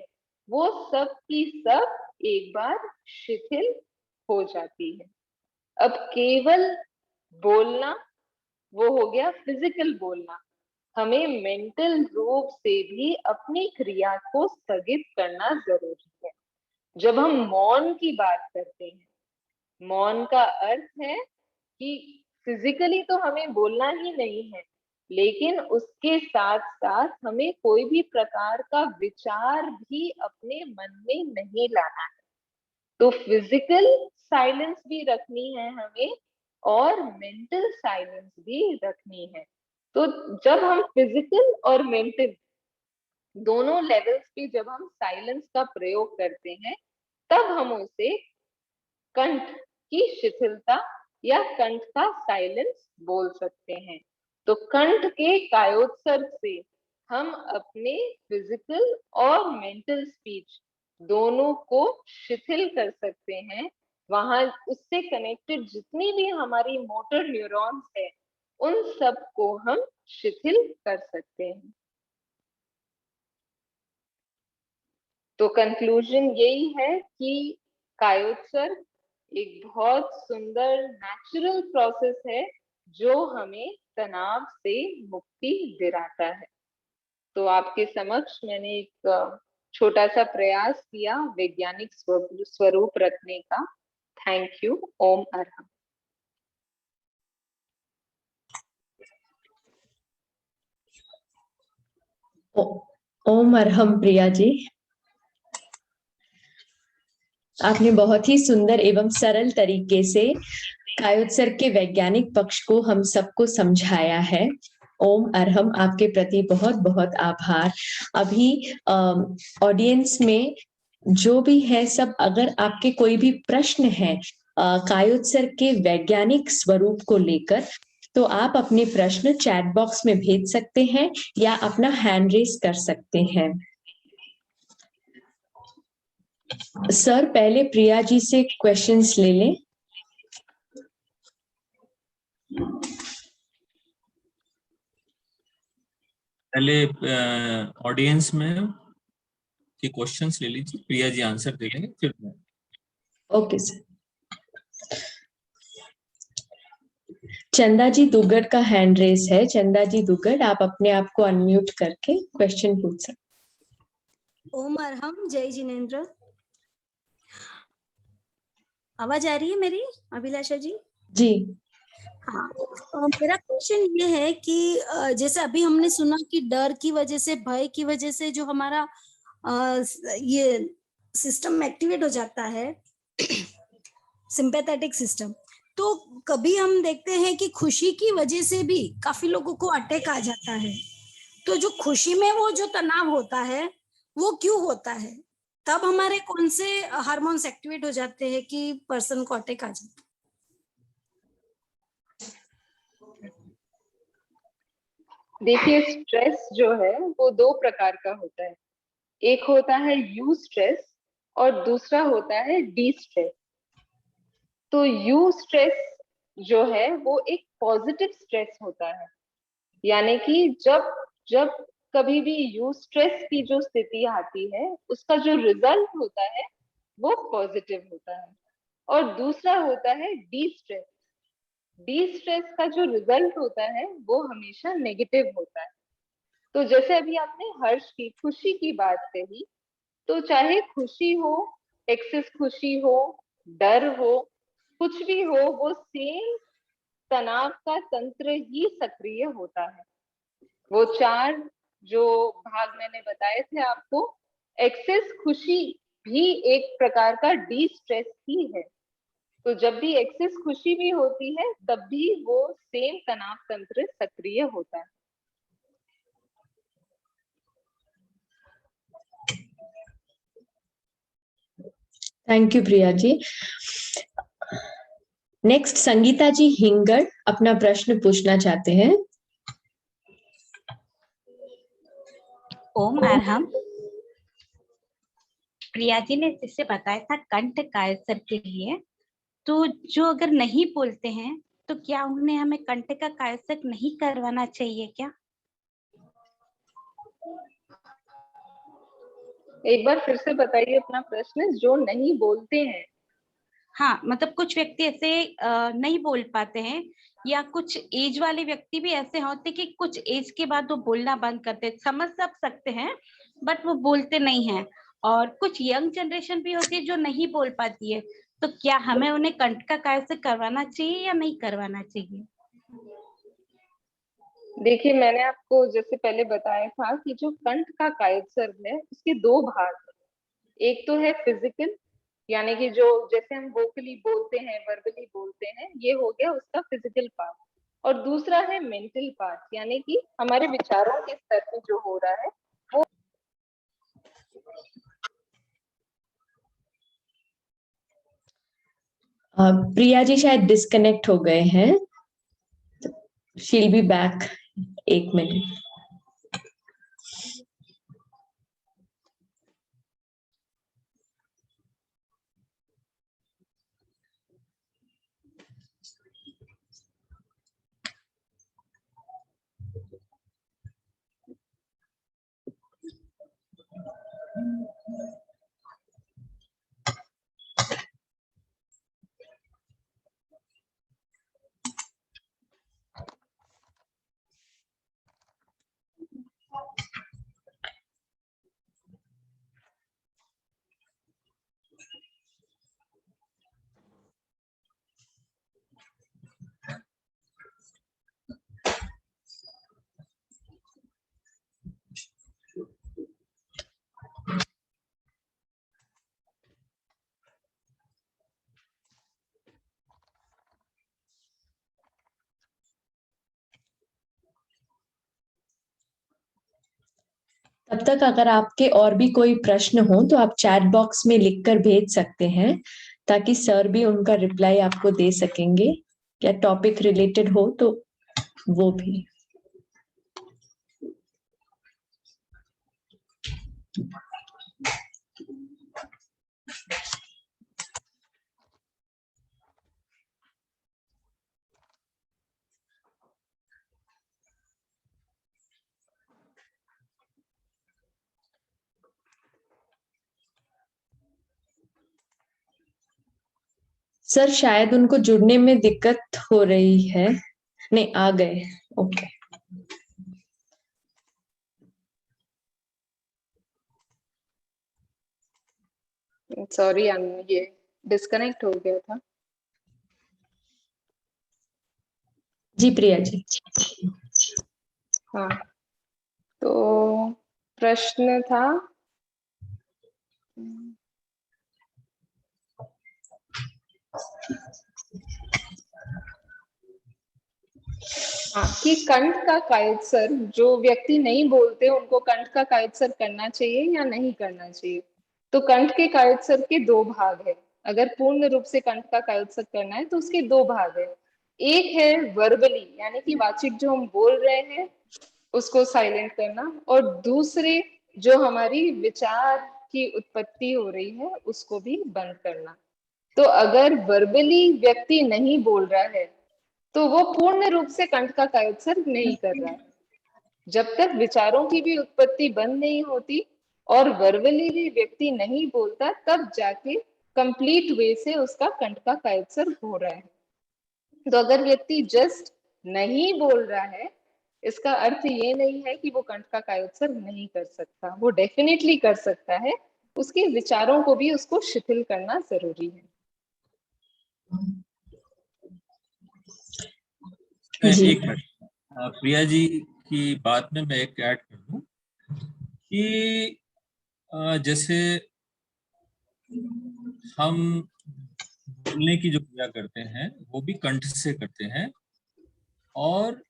वो सब की सब एक बार शिथिल हो जाती है। अब केवल बोलना, वो हो गया फिजिकल बोलना। हमें मेंटल रूप से भी अपनी क्रिया को स्थगित करना जरूरी है। जब हम मौन की बात करते हैं, मौन का अर्थ है कि फिजिकली तो हमें बोलना ही नहीं है, लेकिन उसके साथ साथ हमें कोई भी प्रकार का विचार भी अपने मन में नहीं लाना है। तो फिजिकल साइलेंस भी रखनी है हमें, और मेंटल साइलेंस भी रखनी है। तो जब हम फिजिकल और मेंटल दोनों लेवल्स पे जब हम साइलेंस का प्रयोग करते हैं, तब हम उसे कंठ की शिथिलता या कंठ का साइलेंस बोल सकते हैं। तो कंठ के कायोत्सर्ग से हम अपने फिजिकल और मेंटल स्पीच दोनों को शिथिल कर सकते हैं। वहां उससे कनेक्टेड जितनी भी हमारी मोटर न्यूरॉन्स है, उन सब को हम शिथिल कर सकते हैं। तो कंक्लूजन यही है कि कायोत्सर्ग एक बहुत सुंदर नेचुरल प्रोसेस है, जो हमें तनाव से मुक्ति दिलाता है। तो आपके समक्ष मैंने एक छोटा सा प्रयास किया वैज्ञानिक स्वरूप रखने का। Thank you. ओम अरहम। ओम अरहम प्रिया जी, आपने बहुत ही सुंदर एवं सरल तरीके से कायोत्सर्ग के वैज्ञानिक पक्ष को हम सबको समझाया है। ओम अरहम, आपके प्रति बहुत बहुत आभार। अभी ऑडियंस में जो भी है सब, अगर आपके कोई भी प्रश्न है कायोत्सर्ग के वैज्ञानिक स्वरूप को लेकर, तो आप अपने प्रश्न चैट बॉक्स में भेज सकते हैं या अपना हैंड रेस कर सकते हैं। सर, पहले प्रिया जी से क्वेश्चंस ले लें। पहले ऑडियंस में के क्वेश्चंस ले लीजिए, प्रिया जी आंसर दे देंगे फिर मैं। Okay sir. चंदा जी दुग्गड़ का हैंड रेस है। चंदा जी दुग्गड़, आप अपने आप को अनम्यूट करके क्वेश्चन पूछ सकते। ओम अरहम, जय जिनेंद्र। आवाज आ रही है मेरी अभिलाषा जी? जी हाँ। मेरा क्वेश्चन ये है कि जैसे अभी हमने सुना कि डर की वजह से, भय की वजह से जो हमारा ये सिस्टम एक्टिवेट हो जाता है, सिंपैथेटिक सिस्टम, तो कभी हम देखते हैं कि खुशी की वजह से भी काफी लोगों को अटैक आ जाता है। तो जो खुशी में वो जो तनाव होता है वो क्यों होता है? तब हमारे कौन से हार्मोन्स एक्टिवेट हो जाते हैं कि पर्सन को अटैक आ जाता है? देखिए, स्ट्रेस जो है वो दो प्रकार का होता है। एक होता है यू स्ट्रेस और दूसरा होता है डी स्ट्रेस। तो यू स्ट्रेस जो है वो एक पॉजिटिव स्ट्रेस होता है, यानी कि जब जब कभी भी यू स्ट्रेस की जो स्थिति आती है उसका जो रिजल्ट होता है वो पॉजिटिव होता है। और दूसरा होता है डी स्ट्रेस। डी स्ट्रेस का जो रिजल्ट होता है वो हमेशा नेगेटिव होता है। तो जैसे अभी आपने हर्ष की, खुशी की बात कही, तो चाहे खुशी हो, एक्सेस खुशी हो, डर हो, कुछ भी हो, वो सेम तनाव का तंत्र ही सक्रिय होता है। वो चार जो भाग मैंने बताए थे आपको, एक्सेस खुशी भी एक प्रकार का डी स्ट्रेस ही है। तो जब भी एक्सेस खुशी भी होती है तब भी वो सेम तनाव तंत्र सक्रिय होता है। Thank you Priya ji. Next Sangeeta ji Hingad अपना प्रश्न पूछना चाहते हैं। ओम अरहम, प्रिया जी ने जिससे बताया था कंठ कायसर के लिए, तो जो अगर नहीं बोलते हैं तो क्या उन्हें हमें कंठ का कायसर नहीं करवाना चाहिए क्या? एक बार फिर से बताइए अपना प्रश्न। जो नहीं बोलते हैं? हाँ, मतलब कुछ व्यक्ति ऐसे नहीं बोल पाते हैं, या कुछ एज वाले व्यक्ति भी ऐसे होते कि कुछ एज के बाद वो बोलना बंद करते, समझ सब सकते हैं बट वो बोलते नहीं हैं। और कुछ यंग जनरेशन भी होती है जो नहीं बोल पाती है, तो क्या हमें उन्हें कंठ का कायसर करवाना चाहिए या नहीं करवाना चाहिए? देखिए, मैंने आपको जैसे पहले बताया था कि जो कंठ का कायसर्ग है उसके दो भाग हैं। एक तो है फिजिकल, यानी कि जो जैसे हम वोकली बोलते हैं, वर्बली बोलते हैं, ये हो गया उसका फिजिकल पार्ट। और दूसरा है मेंटल पार्ट, यानी कि हमारे विचारों के स्तर पे जो हो रहा है वो। प्रिया जी शायद डिस्कनेक्ट हो गए हैं। शील बी बैक, एक मिनट। तब तक अगर आपके और भी कोई प्रश्न हो तो आप चैट बॉक्स में लिखकर भेज सकते हैं, ताकि सर भी उनका रिप्लाई आपको दे सकेंगे, या टॉपिक रिलेटेड हो तो वो भी। सर शायद उनको जुड़ने में दिक्कत हो रही है। नहीं, आ गए। ओके। सॉरी, ये डिस्कनेक्ट हो गया था। जी प्रिया जी। हाँ, तो प्रश्न था हाँ कि कंठ का कायोत्सर्ग, जो व्यक्ति नहीं बोलते उनको कंठ का कायोत्सर्ग करना चाहिए या नहीं करना चाहिए। तो कंठ के कायोत्सर्ग के दो भाग है। अगर पूर्ण रूप से कंठ का कायोत्सर्ग करना है तो उसके दो भाग है। एक है वर्बली, यानी कि वाचिक जो हम बोल रहे हैं उसको साइलेंट करना, और दूसरे जो हमारी विचार की उत्पत्ति हो रही है उसको भी बंद करना। तो अगर वर्बली व्यक्ति नहीं बोल रहा है तो वो पूर्ण रूप से कंठ का कायोत्सर्ग नहीं कर रहा है। जब तक विचारों की भी उत्पत्ति बंद नहीं होती और वर्बली भी व्यक्ति नहीं बोलता, तब जाके कंप्लीट वे से उसका कंठ का कायोत्सर्ग हो रहा है। तो अगर व्यक्ति जस्ट नहीं बोल रहा है, इसका अर्थ ये नहीं है कि वो कंठ का कायोत्सर्ग नहीं कर सकता, वो डेफिनेटली कर सकता है। उसके विचारों को भी उसको शिथिल करना जरूरी है। एक मिनट, प्रिया जी की बात में मैं एक ऐड कर दूं कि जैसे हम बोलने की जो क्रिया करते हैं वो भी कंठ से करते हैं, और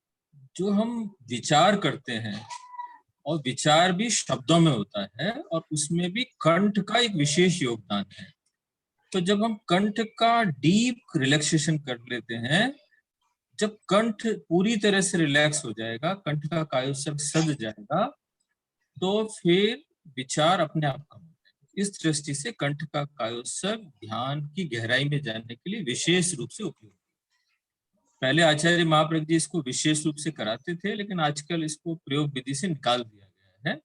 जो हम विचार करते हैं और विचार भी शब्दों में होता है, और उसमें भी कंठ का एक विशेष योगदान है। तो जब हम कंठ का डीप रिलैक्सेशन कर लेते हैं, जब कंठ पूरी तरह से रिलैक्स हो जाएगा, कंठ का कायोत्सर्ग सज जाएगा, तो फिर विचार अपने आप कम होते हैं। इस दृष्टि से कंठ का कायोत्सर्ग ध्यान की गहराई में जाने के लिए विशेष रूप से उपयोगी। पहले आचार्य महाप्रज्ञ जी इसको विशेष रूप से कराते थे, लेकिन आजकल इसको प्रयोग विधि से निकाल दिया गया है।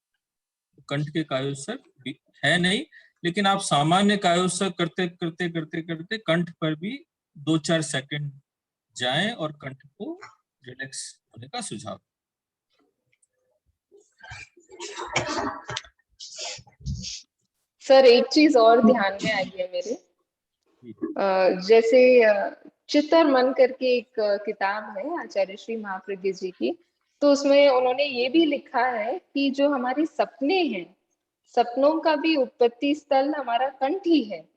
कंठ के कायोत्सर्ग है नहीं, लेकिन आप सामान्य कायोत्सर्ग करते करते करते करते कंठ पर भी 2-4 सेकंड जाएं और कंठ को रिलैक्स होने का सुझाव। सर एक चीज और ध्यान में आई है मेरे, जैसे चित्त और मन करके एक किताब है आचार्य श्री महाप्रज्ञ जी की, तो उसमें उन्होंने ये भी लिखा है कि जो हमारे सपने हैं, सपनों का भी उत्पत्ति स्थल हमारा कंठ ही है।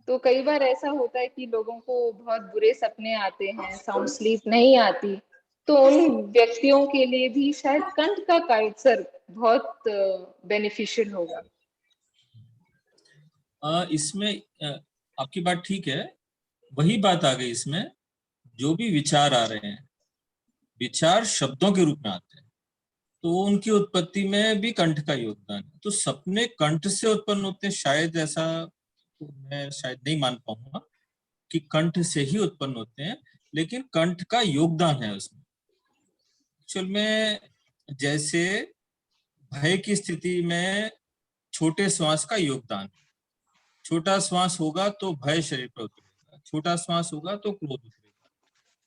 तो कई बार ऐसा होता है कि लोगों को बहुत बुरे सपने आते हैं, साउंड स्लीप नहीं आती, तो उन व्यक्तियों के लिए भी शायद कंठ का कायोत्सर्ग बहुत बेनिफिशियल होगा। इसमें आपकी बात ठीक है, वही बात आ गई इसमें। जो भी विचार आ रहे हैं, विचार शब्दों के रूप में आते हैं, तो उनकी उत्पत्ति में भी कंठ का योगदान है। तो सपने कंठ से उत्पन्न होते हैं, शायद ऐसा तो मैं शायद नहीं मान पाऊंगा कि कंठ से ही उत्पन्न होते हैं, लेकिन कंठ का योगदान है उसमें। एक्चुअल में जैसे भय की स्थिति में छोटे श्वास का योगदान, छोटा श्वास होगा तो भय शरीर पर उतरेगा, छोटा श्वास होगा तो क्रोध उतरेगा।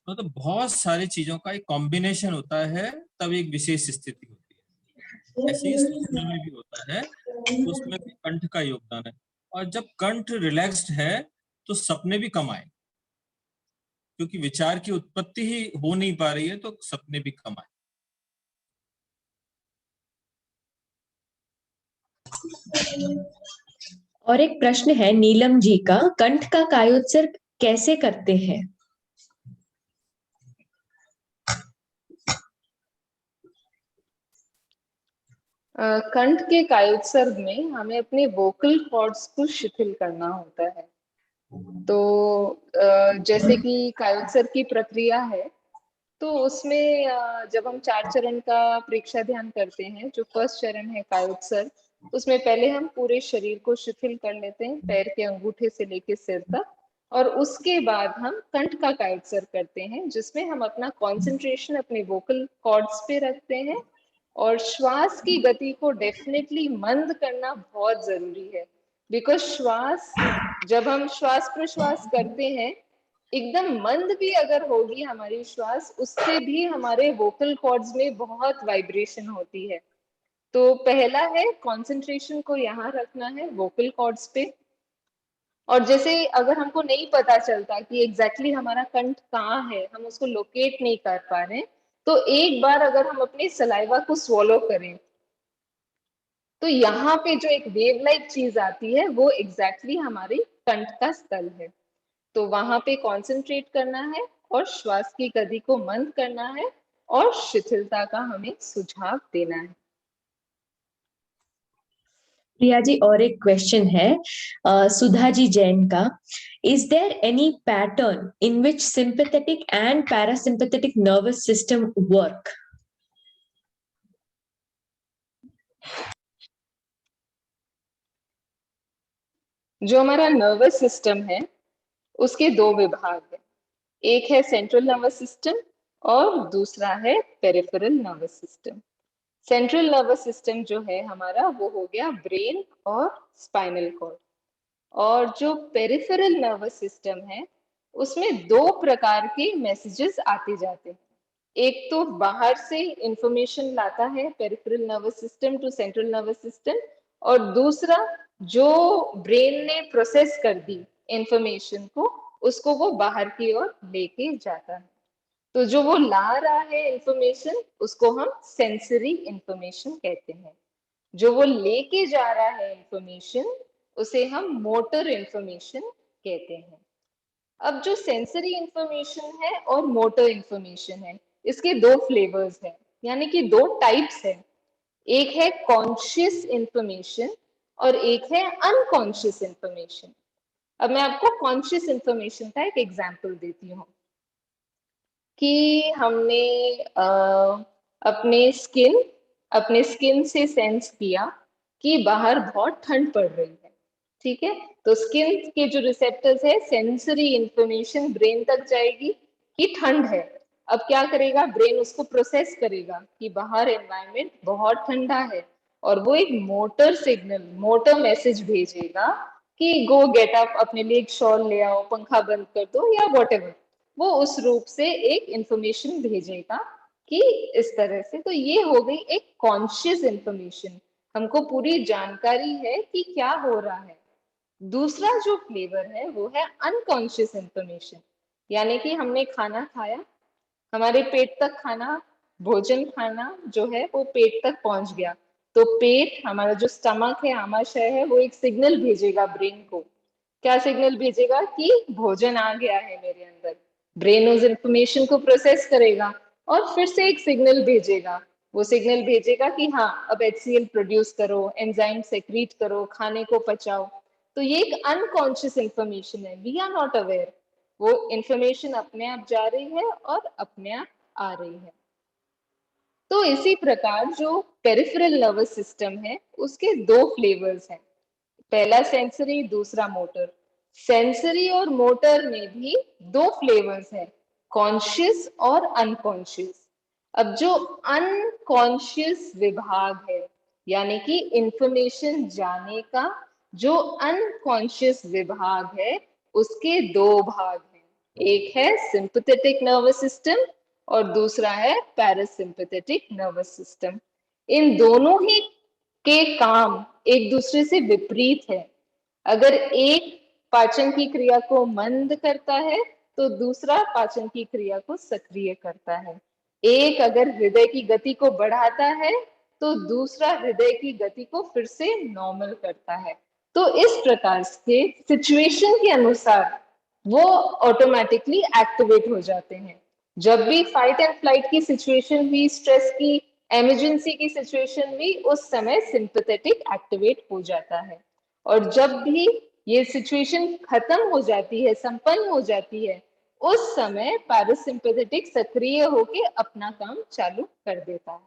मतलब बहुत सारी चीजों का एक कॉम्बिनेशन होता है, तब एक विशेष स्थिति होती है। ऐसे ही सपने में भी होता है, तो उसमें भी कंठ का योगदान है। और जब कंठ रिलैक्स्ड है तो सपने भी कम आए, क्योंकि विचार की उत्पत्ति ही हो नहीं पा रही है, तो सपने भी कम आए। और एक प्रश्न है नीलम जी का, कंठ का कायोत्सर्ग कैसे करते हैं? कंठ के कायोत्सर्ग में हमें अपने वोकल कॉर्ड्स को शिथिल करना होता है। तो जैसे कि कायोत्सर्ग की प्रक्रिया है, तो उसमें जब हम 4 चरण का प्रेक्षा ध्यान करते हैं, जो फर्स्ट चरण है कायोत्सर्ग, उसमें पहले हम पूरे शरीर को शिथिल कर लेते हैं, पैर के अंगूठे से लेके सिर तक, और उसके बाद हम कंठ का कायोत्सर्ग करते हैं, जिसमें हम अपना कंसंट्रेशन अपने वोकल कॉर्ड्स पे रखते हैं, और श्वास की गति को डेफिनेटली मंद करना बहुत जरूरी है। बिकॉज श्वास, जब हम श्वास प्रश्वास करते हैं, एकदम मंद भी अगर होगी हमारी श्वास, उससे भी हमारे वोकल कॉर्ड्स में बहुत वाइब्रेशन होती है। तो पहला है कंसंट्रेशन को यहाँ रखना है वोकल कॉर्ड्स पे। और जैसे अगर हमको नहीं पता चलता कि एग्जैक्टली हमारा कंठ कहाँ है, हम उसको लोकेट नहीं कर पा रहे, तो एक बार अगर हम अपने सलाइवा को स्वॉलो करें, तो यहाँ पे जो एक वेव लाइक चीज आती है, वो एग्जैक्टली हमारी कंठ का स्थल है। तो वहां पे कंसंट्रेट करना है और श्वास की गति को मंद करना है और शिथिलता का हमें सुझाव देना है। प्रिया जी, और एक क्वेश्चन है सुधा जी जैन का। Is there any pattern in which sympathetic and parasympathetic nervous system work? जो हमारा नर्वस सिस्टम है, उसके 2 विभाग है। एक है सेंट्रल नर्वस सिस्टम और दूसरा है peripheral nervous system. Central nervous system जो है हमारा, वो हो गया ब्रेन और स्पाइनल कॉर्ड। और जो पेरिफेरल नर्वस सिस्टम है, उसमें 2 प्रकार के मैसेजेस आते जाते हैं। एक तो बाहर से इंफॉर्मेशन लाता है peripheral nervous system to central nervous system, और दूसरा जो ब्रेन ने प्रोसेस कर दी इंफॉर्मेशन को, उसको वो बाहर की ओर लेके जाता है। तो जो वो ला रहा है इंफॉर्मेशन, उसको हम सेंसरी इंफॉर्मेशन कहते हैं। जो वो लेके जा रहा है इंफॉर्मेशन, उसे हम मोटर इंफॉर्मेशन कहते हैं। अब जो सेंसरी इंफॉर्मेशन है और मोटर इंफॉर्मेशन है, इसके 2 फ्लेवर्स हैं, यानी कि 2 टाइप्स है। एक है कॉन्शियस इंफॉर्मेशन और एक है अनकॉन्शियस इंफॉर्मेशन। अब मैं आपको कॉन्शियस इंफॉर्मेशन का एक एग्जांपल देती हूँ कि हमने अपने स्किन से सेंस किया कि बाहर बहुत ठंड पड़ रही है, ठीक है। तो स्किन के जो रिसेप्टर्स है, सेंसरी इंफॉर्मेशन ब्रेन तक जाएगी कि ठंड है। अब क्या करेगा ब्रेन? उसको प्रोसेस करेगा कि बाहर एनवायरनमेंट बहुत ठंडा है, और वो एक मोटर सिग्नल, मोटर मैसेज भेजेगा कि गो गेट अप, अपने लिए एक शॉल ले आओ, पंखा बंद कर दो, या व्हाटएवर। वो उस रूप से एक इंफॉर्मेशन भेजेगा कि इस तरह से। तो ये हो गई एक कॉन्शियस इंफॉर्मेशन, हमको पूरी जानकारी है कि क्या हो रहा है। दूसरा जो फ्लेवर है वो है अनकॉन्शियस इंफॉर्मेशन, यानी कि हमने खाना खाया, हमारे पेट तक खाना, भोजन खाना जो है वो पेट तक पहुंच गया, तो पेट, हमारा जो स्टमक है, आमाशय है, वो एक सिग्नल भेजेगा ब्रेन को। क्या सिग्नल भेजेगा? कि भोजन आ गया है मेरे अंदर। ब्रेन उस इंफॉर्मेशन को प्रोसेस करेगा और फिर से एक सिग्नल भेजेगा। वो सिग्नल भेजेगा कि हाँ, अब HCl प्रोड्यूस करो, एंजाइम सेक्रीट करो, खाने को पचाओ। तो ये एक अनकॉन्शियस इंफॉर्मेशन है, वी आर नॉट अवेयर। वो इंफॉर्मेशन अपने आप जा रही है और अपने आप आ रही है। तो इसी प्रकार जो पेरिफेरल नर्वस सिस्टम है, उसके 2 फ्लेवर्स हैं, पहला सेंसरी, दूसरा मोटर। सेंसरी और मोटर में भी 2 फ्लेवर्स हैं, कॉन्शियस और अनकॉन्शियस। अब जो अनकॉन्शियस विभाग है, यानी कि इंफॉर्मेशन जाने का जो अनकॉन्शियस विभाग है, उसके 2 भाग हैं। एक है सिंपैथेटिक नर्वस सिस्टम और दूसरा है पैरासिम्पैथेटिक नर्वस सिस्टम। इन दोनों ही के काम एक दूसरे से विपरीत है। अगर एक पाचन की क्रिया को मंद करता है, तो दूसरा पाचन की क्रिया को सक्रिय करता है। एक अगर हृदय की गति को बढ़ाता है, तो दूसरा हृदय की गति को फिर से नॉर्मल करता है। तो इस प्रकार से सिचुएशन के अनुसार वो ऑटोमेटिकली एक्टिवेट हो जाते हैं। जब भी फाइट एंड फ्लाइट की सिचुएशन हुई, स्ट्रेस की, इमरजेंसी की सिचुएशन में उस समय सिंपैथेटिक एक्टिवेट हो जाता है, और जब भी ये सिचुएशन खत्म हो जाती है, संपन्न हो जाती है, उस समय पैरासिम्पैथेटिक सक्रिय होके अपना काम चालू कर देता है।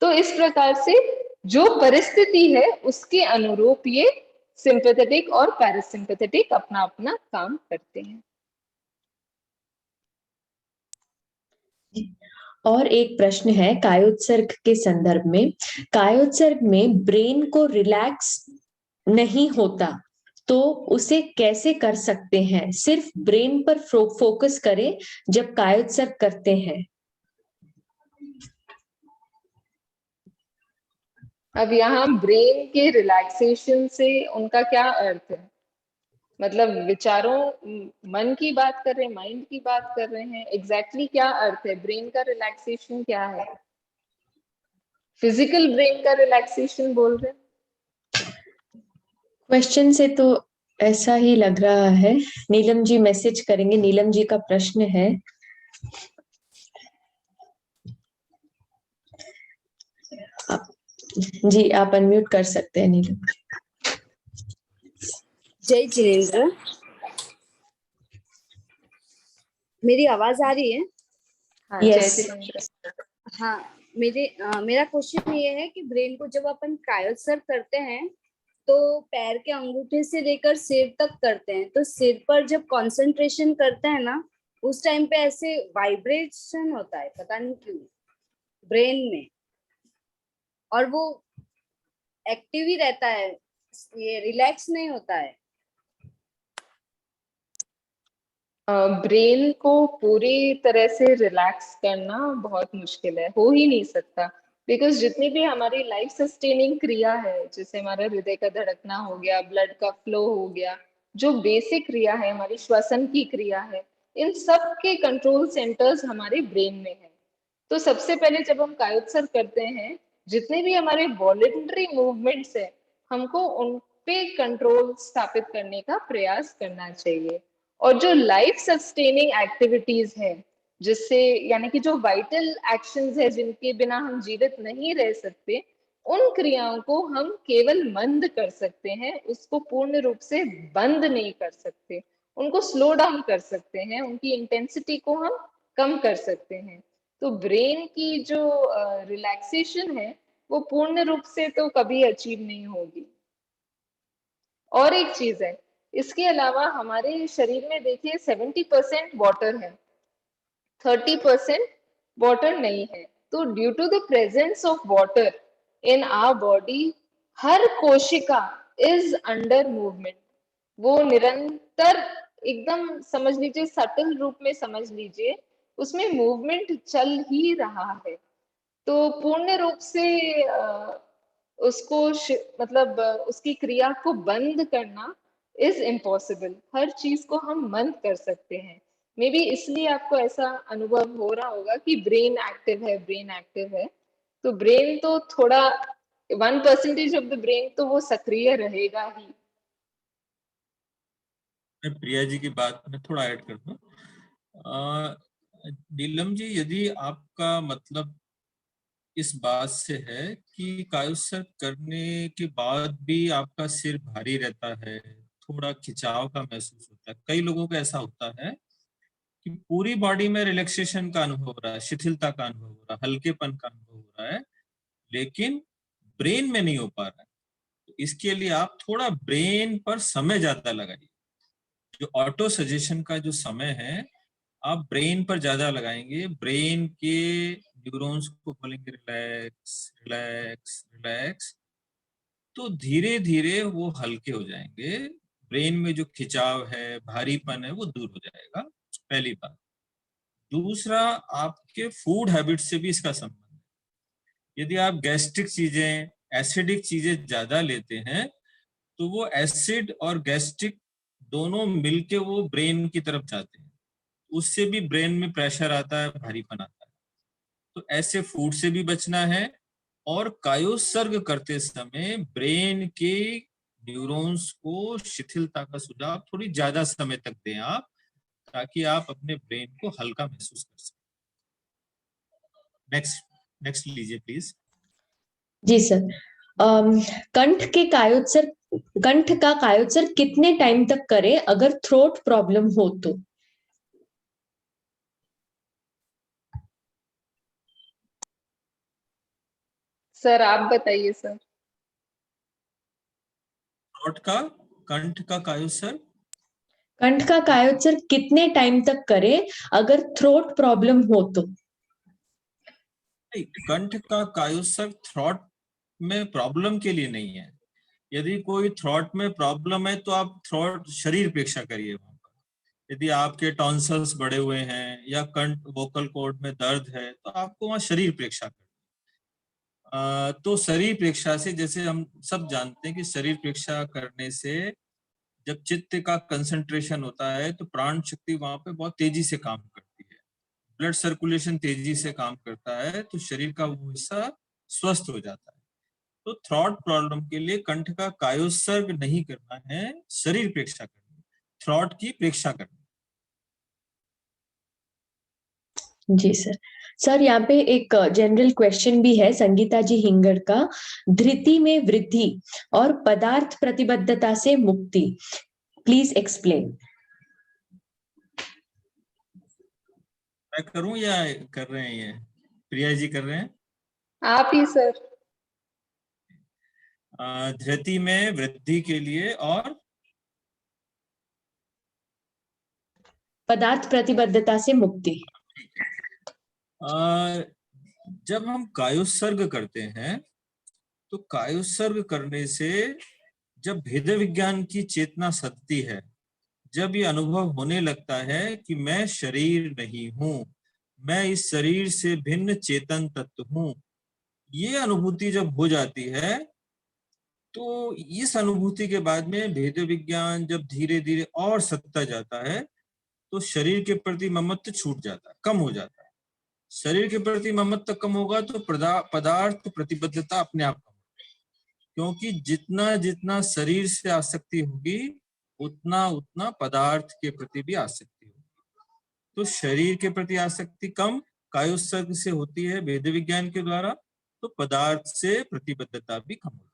तो इस प्रकार से जो परिस्थिति है उसके अनुरूप ये सिंपैथेटिक और पैरासिम्पैथेटिक अपना अपना काम करते हैं। और एक प्रश्न है कायोत्सर्ग के संदर्भ में। कायोत्सर्ग में ब्रेन को रिलैक्स नहीं होता तो उसे कैसे कर सकते हैं? सिर्फ ब्रेन पर फोकस करें जब कायोत्सर्ग करते हैं। अब यहाँ ब्रेन के रिलैक्सेशन से उनका क्या अर्थ है? मतलब विचारों, मन की बात कर रहे हैं, माइंड की बात कर रहे हैं, एग्जैक्टली क्या अर्थ है? ब्रेन का रिलैक्सेशन क्या है? फिजिकल ब्रेन का रिलैक्सेशन बोल रहे हैं? क्वेश्चन से तो ऐसा ही लग रहा है। नीलम जी मैसेज करेंगे। नीलम जी का प्रश्न है। जी आप अनम्यूट कर सकते हैं नीलम। जय जिनेंद्र, मेरी आवाज आ रही है? हाँ, Yes. जय जिनेंद्र। हाँ, मेरा क्वेश्चन ये है कि ब्रेन को जब अपन कायोत्सर्ग करते हैं तो पैर के अंगूठे से लेकर सिर तक करते हैं, तो सिर पर जब कंसंट्रेशन करते हैं ना, उस टाइम पे ऐसे वाइब्रेशन होता है, पता नहीं क्यों ब्रेन में, और वो एक्टिव ही रहता है, ये रिलैक्स नहीं होता है। ब्रेन को पूरी तरह से रिलैक्स करना बहुत मुश्किल है, हो ही नहीं सकता, बिकॉज जितनी भी हमारी लाइफ सस्टेनिंग क्रिया है, जैसे हमारा हृदय का धड़कना हो गया, ब्लड का फ्लो हो गया, जो बेसिक क्रिया है, हमारी श्वसन की क्रिया है, इन सब के कंट्रोल सेंटर्स हमारे ब्रेन में है। तो सबसे पहले जब हम कायोत्सर्ग करते हैं, जितने भी हमारे वॉलेंटरी मूवमेंट्स है, हमको उन पे कंट्रोल स्थापित करने का प्रयास करना चाहिए। और जो लाइफ सस्टेनिंग एक्टिविटीज है, जिससे यानी कि जो वाइटल एक्शंस है, जिनके बिना हम जीवित नहीं रह सकते, उन क्रियाओं को हम केवल मंद कर सकते हैं, उसको पूर्ण रूप से बंद नहीं कर सकते, उनको स्लो डाउन कर सकते हैं, उनकी इंटेंसिटी को हम कम कर सकते हैं। तो ब्रेन की जो रिलैक्सेशन है वो पूर्ण रूप से तो कभी अचीव नहीं होगी। और एक चीज है, इसके अलावा हमारे शरीर में देखिए 70% वाटर है, 30% वाटर नहीं है। तो due to the presence of water in our body, हर कोशिका इज अंडर मूवमेंट। वो निरंतर, एकदम समझ लीजिए, सटल रूप में समझ लीजिए, उसमें मूवमेंट चल ही रहा है। तो पूर्ण रूप से उसको मतलब उसकी क्रिया को बंद करना इज इम्पॉसिबल। हर चीज को हम बंद कर सकते हैं। मे बी इसलिए आपको ऐसा अनुभव हो रहा होगा कि ब्रेन एक्टिव है, ब्रेन एक्टिव है। तो ब्रेन तो थोड़ा 1% ऑफ द ब्रेन तो वो सक्रिय रहेगा ही। मैं प्रिया जी की बात में थोड़ा ऐड कर दूं। नीलम जी, यदि आपका मतलब इस बात से है कि कायोत्सर्ग करने के बाद भी आपका सिर भारी रहता है, थोड़ा खिंचाव का महसूस होता है, कई लोगों को ऐसा होता है कि पूरी बॉडी में रिलैक्सेशन का अनुभव हो रहा है, शिथिलता का अनुभव हो रहा है, हल्केपन का अनुभव हो रहा है, लेकिन ब्रेन में नहीं हो पा रहा है। तो इसके लिए आप थोड़ा ब्रेन पर समय ज्यादा लगाइए। जो ऑटो सजेशन का जो समय है, आप ब्रेन पर ज्यादा लगाएंगे, ब्रेन के न्यूरॉन्स को बोलेंगे रिलैक्स रिलैक्स रिलैक्स, तो धीरे धीरे वो हल्के हो जाएंगे। ब्रेन में जो खिंचाव है, भारीपन है, वो दूर हो जाएगा। पहली बात। दूसरा, आपके फूड हैबिट से भी इसका संबंध है। यदि आप गैस्ट्रिक चीजें, एसिडिक चीजें ज्यादा लेते हैं, तो वो एसिड और गैस्ट्रिक दोनों मिलके वो ब्रेन की तरफ जाते हैं, उससे भी ब्रेन में प्रेशर आता है, भारीपन आता है। तो ऐसे फूड से भी बचना है। और कायोत्सर्ग करते समय ब्रेन के न्यूरॉन्स को शिथिलता का सुझाव थोड़ी ज्यादा समय तक दें आप, ताकि आप अपने ब्रेन को हल्का महसूस कर सकें। नेक्स्ट। नेक्स्ट लीजिए प्लीज। जी सर। कंठ के कायोत्सर कंठ का कायोत्सर कितने टाइम तक करें अगर थ्रोट प्रॉब्लम हो तो? सर आप बताइए सर। थ्रोट का, कंठ का कायोत्सर कंठ का कायोत्सर कितने टाइम तक करें अगर थ्रोट प्रॉब्लम हो तो? नहीं, कंठ का कायोत्सर थ्रोट में प्रॉब्लम के लिए नहीं है। यदि कोई थ्रोट में प्रॉब्लम है तो आप थ्रोट शरीर परीक्षा करिए वहां पर। यदि आपके टॉन्सल्स बढ़े हुए हैं या कंठ वोकल कॉर्ड में दर्द है तो आपको वहां शरीर परीक्षा करनी। तो शरीर परीक्षा से, जैसे हम सब जानते हैं कि शरीर परीक्षा करने से जब चित्त का कंसंट्रेशन होता है तो प्राण शक्ति वहां पे बहुत तेजी से काम करती है, ब्लड सर्कुलेशन तेजी से काम करता है, तो शरीर का वो हिस्सा स्वस्थ हो जाता है। तो थ्रॉट प्रॉब्लम के लिए कंठ का कायोत्सर्ग नहीं करना है, शरीर प्रेक्षा करनी है, थ्रॉट की प्रेक्षा करनी। जी सर। सर यहाँ पे एक जनरल क्वेश्चन भी है संगीता जी हिंगड़ का। धृति में वृद्धि और पदार्थ प्रतिबद्धता से मुक्ति, प्लीज एक्सप्लेन। मैं करूं या कर रहे हैं ये प्रिया जी कर रहे हैं? आप ही सर। धृति में वृद्धि के लिए और पदार्थ प्रतिबद्धता से मुक्ति। जब हम कायोत्सर्ग करते हैं तो कायोत्सर्ग करने से जब भेद विज्ञान की चेतना सदती है, जब ये अनुभव होने लगता है कि मैं शरीर नहीं हूं, मैं इस शरीर से भिन्न चेतन तत्व हूं, ये अनुभूति जब हो जाती है तो इस अनुभूति के बाद में भेद विज्ञान जब धीरे धीरे और सत्ता जाता है तो शरीर के प्रति ममत्व छूट जाता है, कम हो जाता है। शरीर के प्रति ममत्व कम होगा तो पदार्थ प्रतिबद्धता अपने आप कम होगी, क्योंकि जितना जितना शरीर से आसक्ति होगी उतना उतना पदार्थ के प्रति भी आसक्ति होगी। तो शरीर के प्रति आसक्ति कम कायोत्सर्ग से होती है वेद विज्ञान के द्वारा, तो पदार्थ से प्रतिबद्धता भी कम होती है।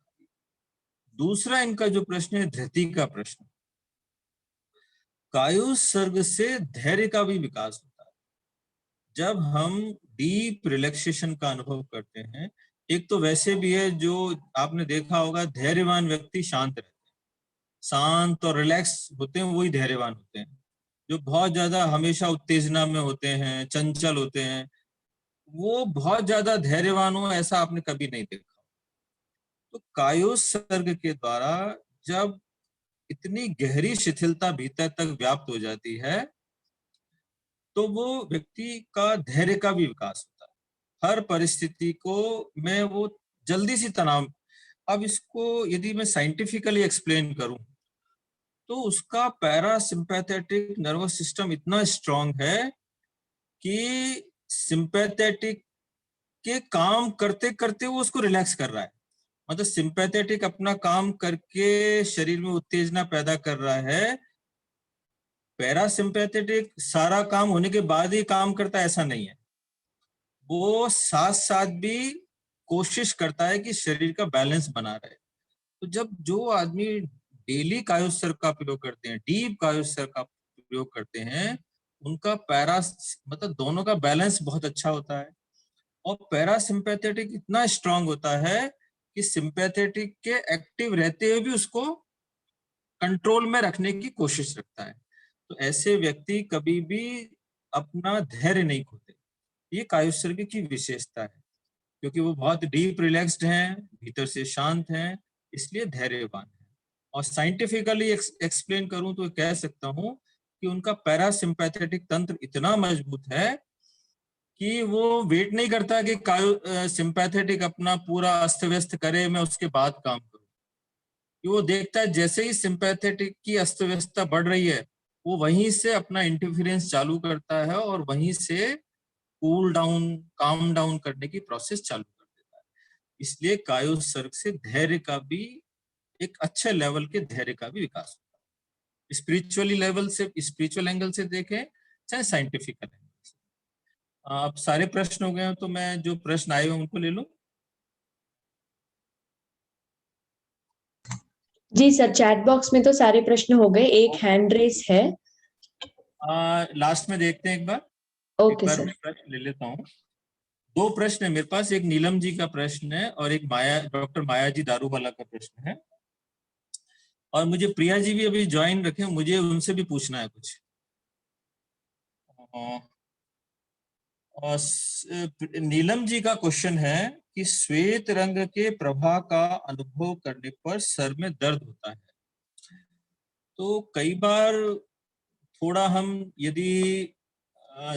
दूसरा इनका जो प्रश्न है धृति का प्रश्न, कायोत्सर्ग से धैर्य का भी विकास होता है। जब हम डीप रिलैक्सेशन का अनुभव करते हैं, एक तो वैसे भी है जो आपने देखा होगा धैर्यवान व्यक्ति शांत रहते हैं, शांत और रिलैक्स होते हैं, वही धैर्यवान होते हैं। जो बहुत ज्यादा हमेशा उत्तेजना में होते हैं, चंचल होते हैं, वो बहुत ज्यादा धैर्यवान हो ऐसा आपने कभी नहीं देखा। तो कायोत्सर्ग के द्वारा जब इतनी गहरी शिथिलता भीतर तक व्याप्त हो जाती है तो वो व्यक्ति का धैर्य का भी विकास होता है। हर परिस्थिति को मैं वो जल्दी सी तनाव, अब इसको यदि मैं साइंटिफिकली एक्सप्लेन करूं तो उसका पैरासिम्पैथेटिक नर्वस सिस्टम इतना स्ट्रांग है कि सिंपैथेटिक के काम करते करते वो उसको रिलैक्स कर रहा है। मतलब सिंपैथेटिक अपना काम करके शरीर में उत्तेजना पैदा कर रहा है, पैरासिम्पैथेटिक सारा काम होने के बाद ही काम करता है ऐसा नहीं है, वो साथ साथ भी कोशिश करता है कि शरीर का बैलेंस बना रहे। तो जब जो आदमी डेली कायोत्सर्ग का प्रयोग करते हैं, डीप कायोत्सर्ग का प्रयोग करते हैं, उनका मतलब दोनों का बैलेंस बहुत अच्छा होता है। और पैरासिम्पैथेटिक इतना स्ट्रांग होता है कि सिंपैथेटिक के एक्टिव रहते हुए भी उसको कंट्रोल में रखने की कोशिश रखता है। तो ऐसे व्यक्ति कभी भी अपना धैर्य नहीं खोते। ये कायोत्सर्ग की विशेषता है, क्योंकि वो बहुत डीप रिलैक्स्ड हैं, भीतर से शांत हैं, इसलिए धैर्यवान है। और साइंटिफिकली एक्सप्लेन करूं तो कह सकता हूं कि उनका पैरासिम्पैथेटिक तंत्र इतना मजबूत है कि वो वेट नहीं करता कि सिंपैथेटिक अपना पूरा अस्त व्यस्त करे, मैं उसके बाद काम करूं। कि वो देखता है जैसे ही सिंपैथेटिक की अस्त व्यस्तता बढ़ रही है वो वहीं से अपना इंटरफेरेंस चालू करता है और वहीं से कूल डाउन, काम डाउन करने की प्रोसेस चालू कर देता है। इसलिए कायोत्सर्ग से धैर्य का भी, एक अच्छे लेवल के धैर्य का भी विकास होता है। स्पिरिचुअली लेवल से, स्पिरिचुअल एंगल से देखें चाहे साइंटिफिक एंगल से। अब सारे प्रश्न हो गए हैं, तो मैं जो प्रश्न आए हुए उनको ले लूं। जी सर, चैट बॉक्स में तो सारे प्रश्न हो गए, एक हैंड रेस है। लास्ट में देखते हैं एक बार ओके मैं सर। प्रश्न ले लेता हूँ। दो प्रश्न है मेरे पास, एक नीलम जी का प्रश्न है और एक डॉक्टर माया जी दारूवाला का प्रश्न है। और मुझे प्रिया जी भी अभी ज्वाइन रखे, मुझे उनसे भी पूछना है कुछ। नीलम जी का क्वेश्चन है कि श्वेत रंग के प्रभा का अनुभव करने पर सर में दर्द होता है। तो कई बार थोड़ा हम यदि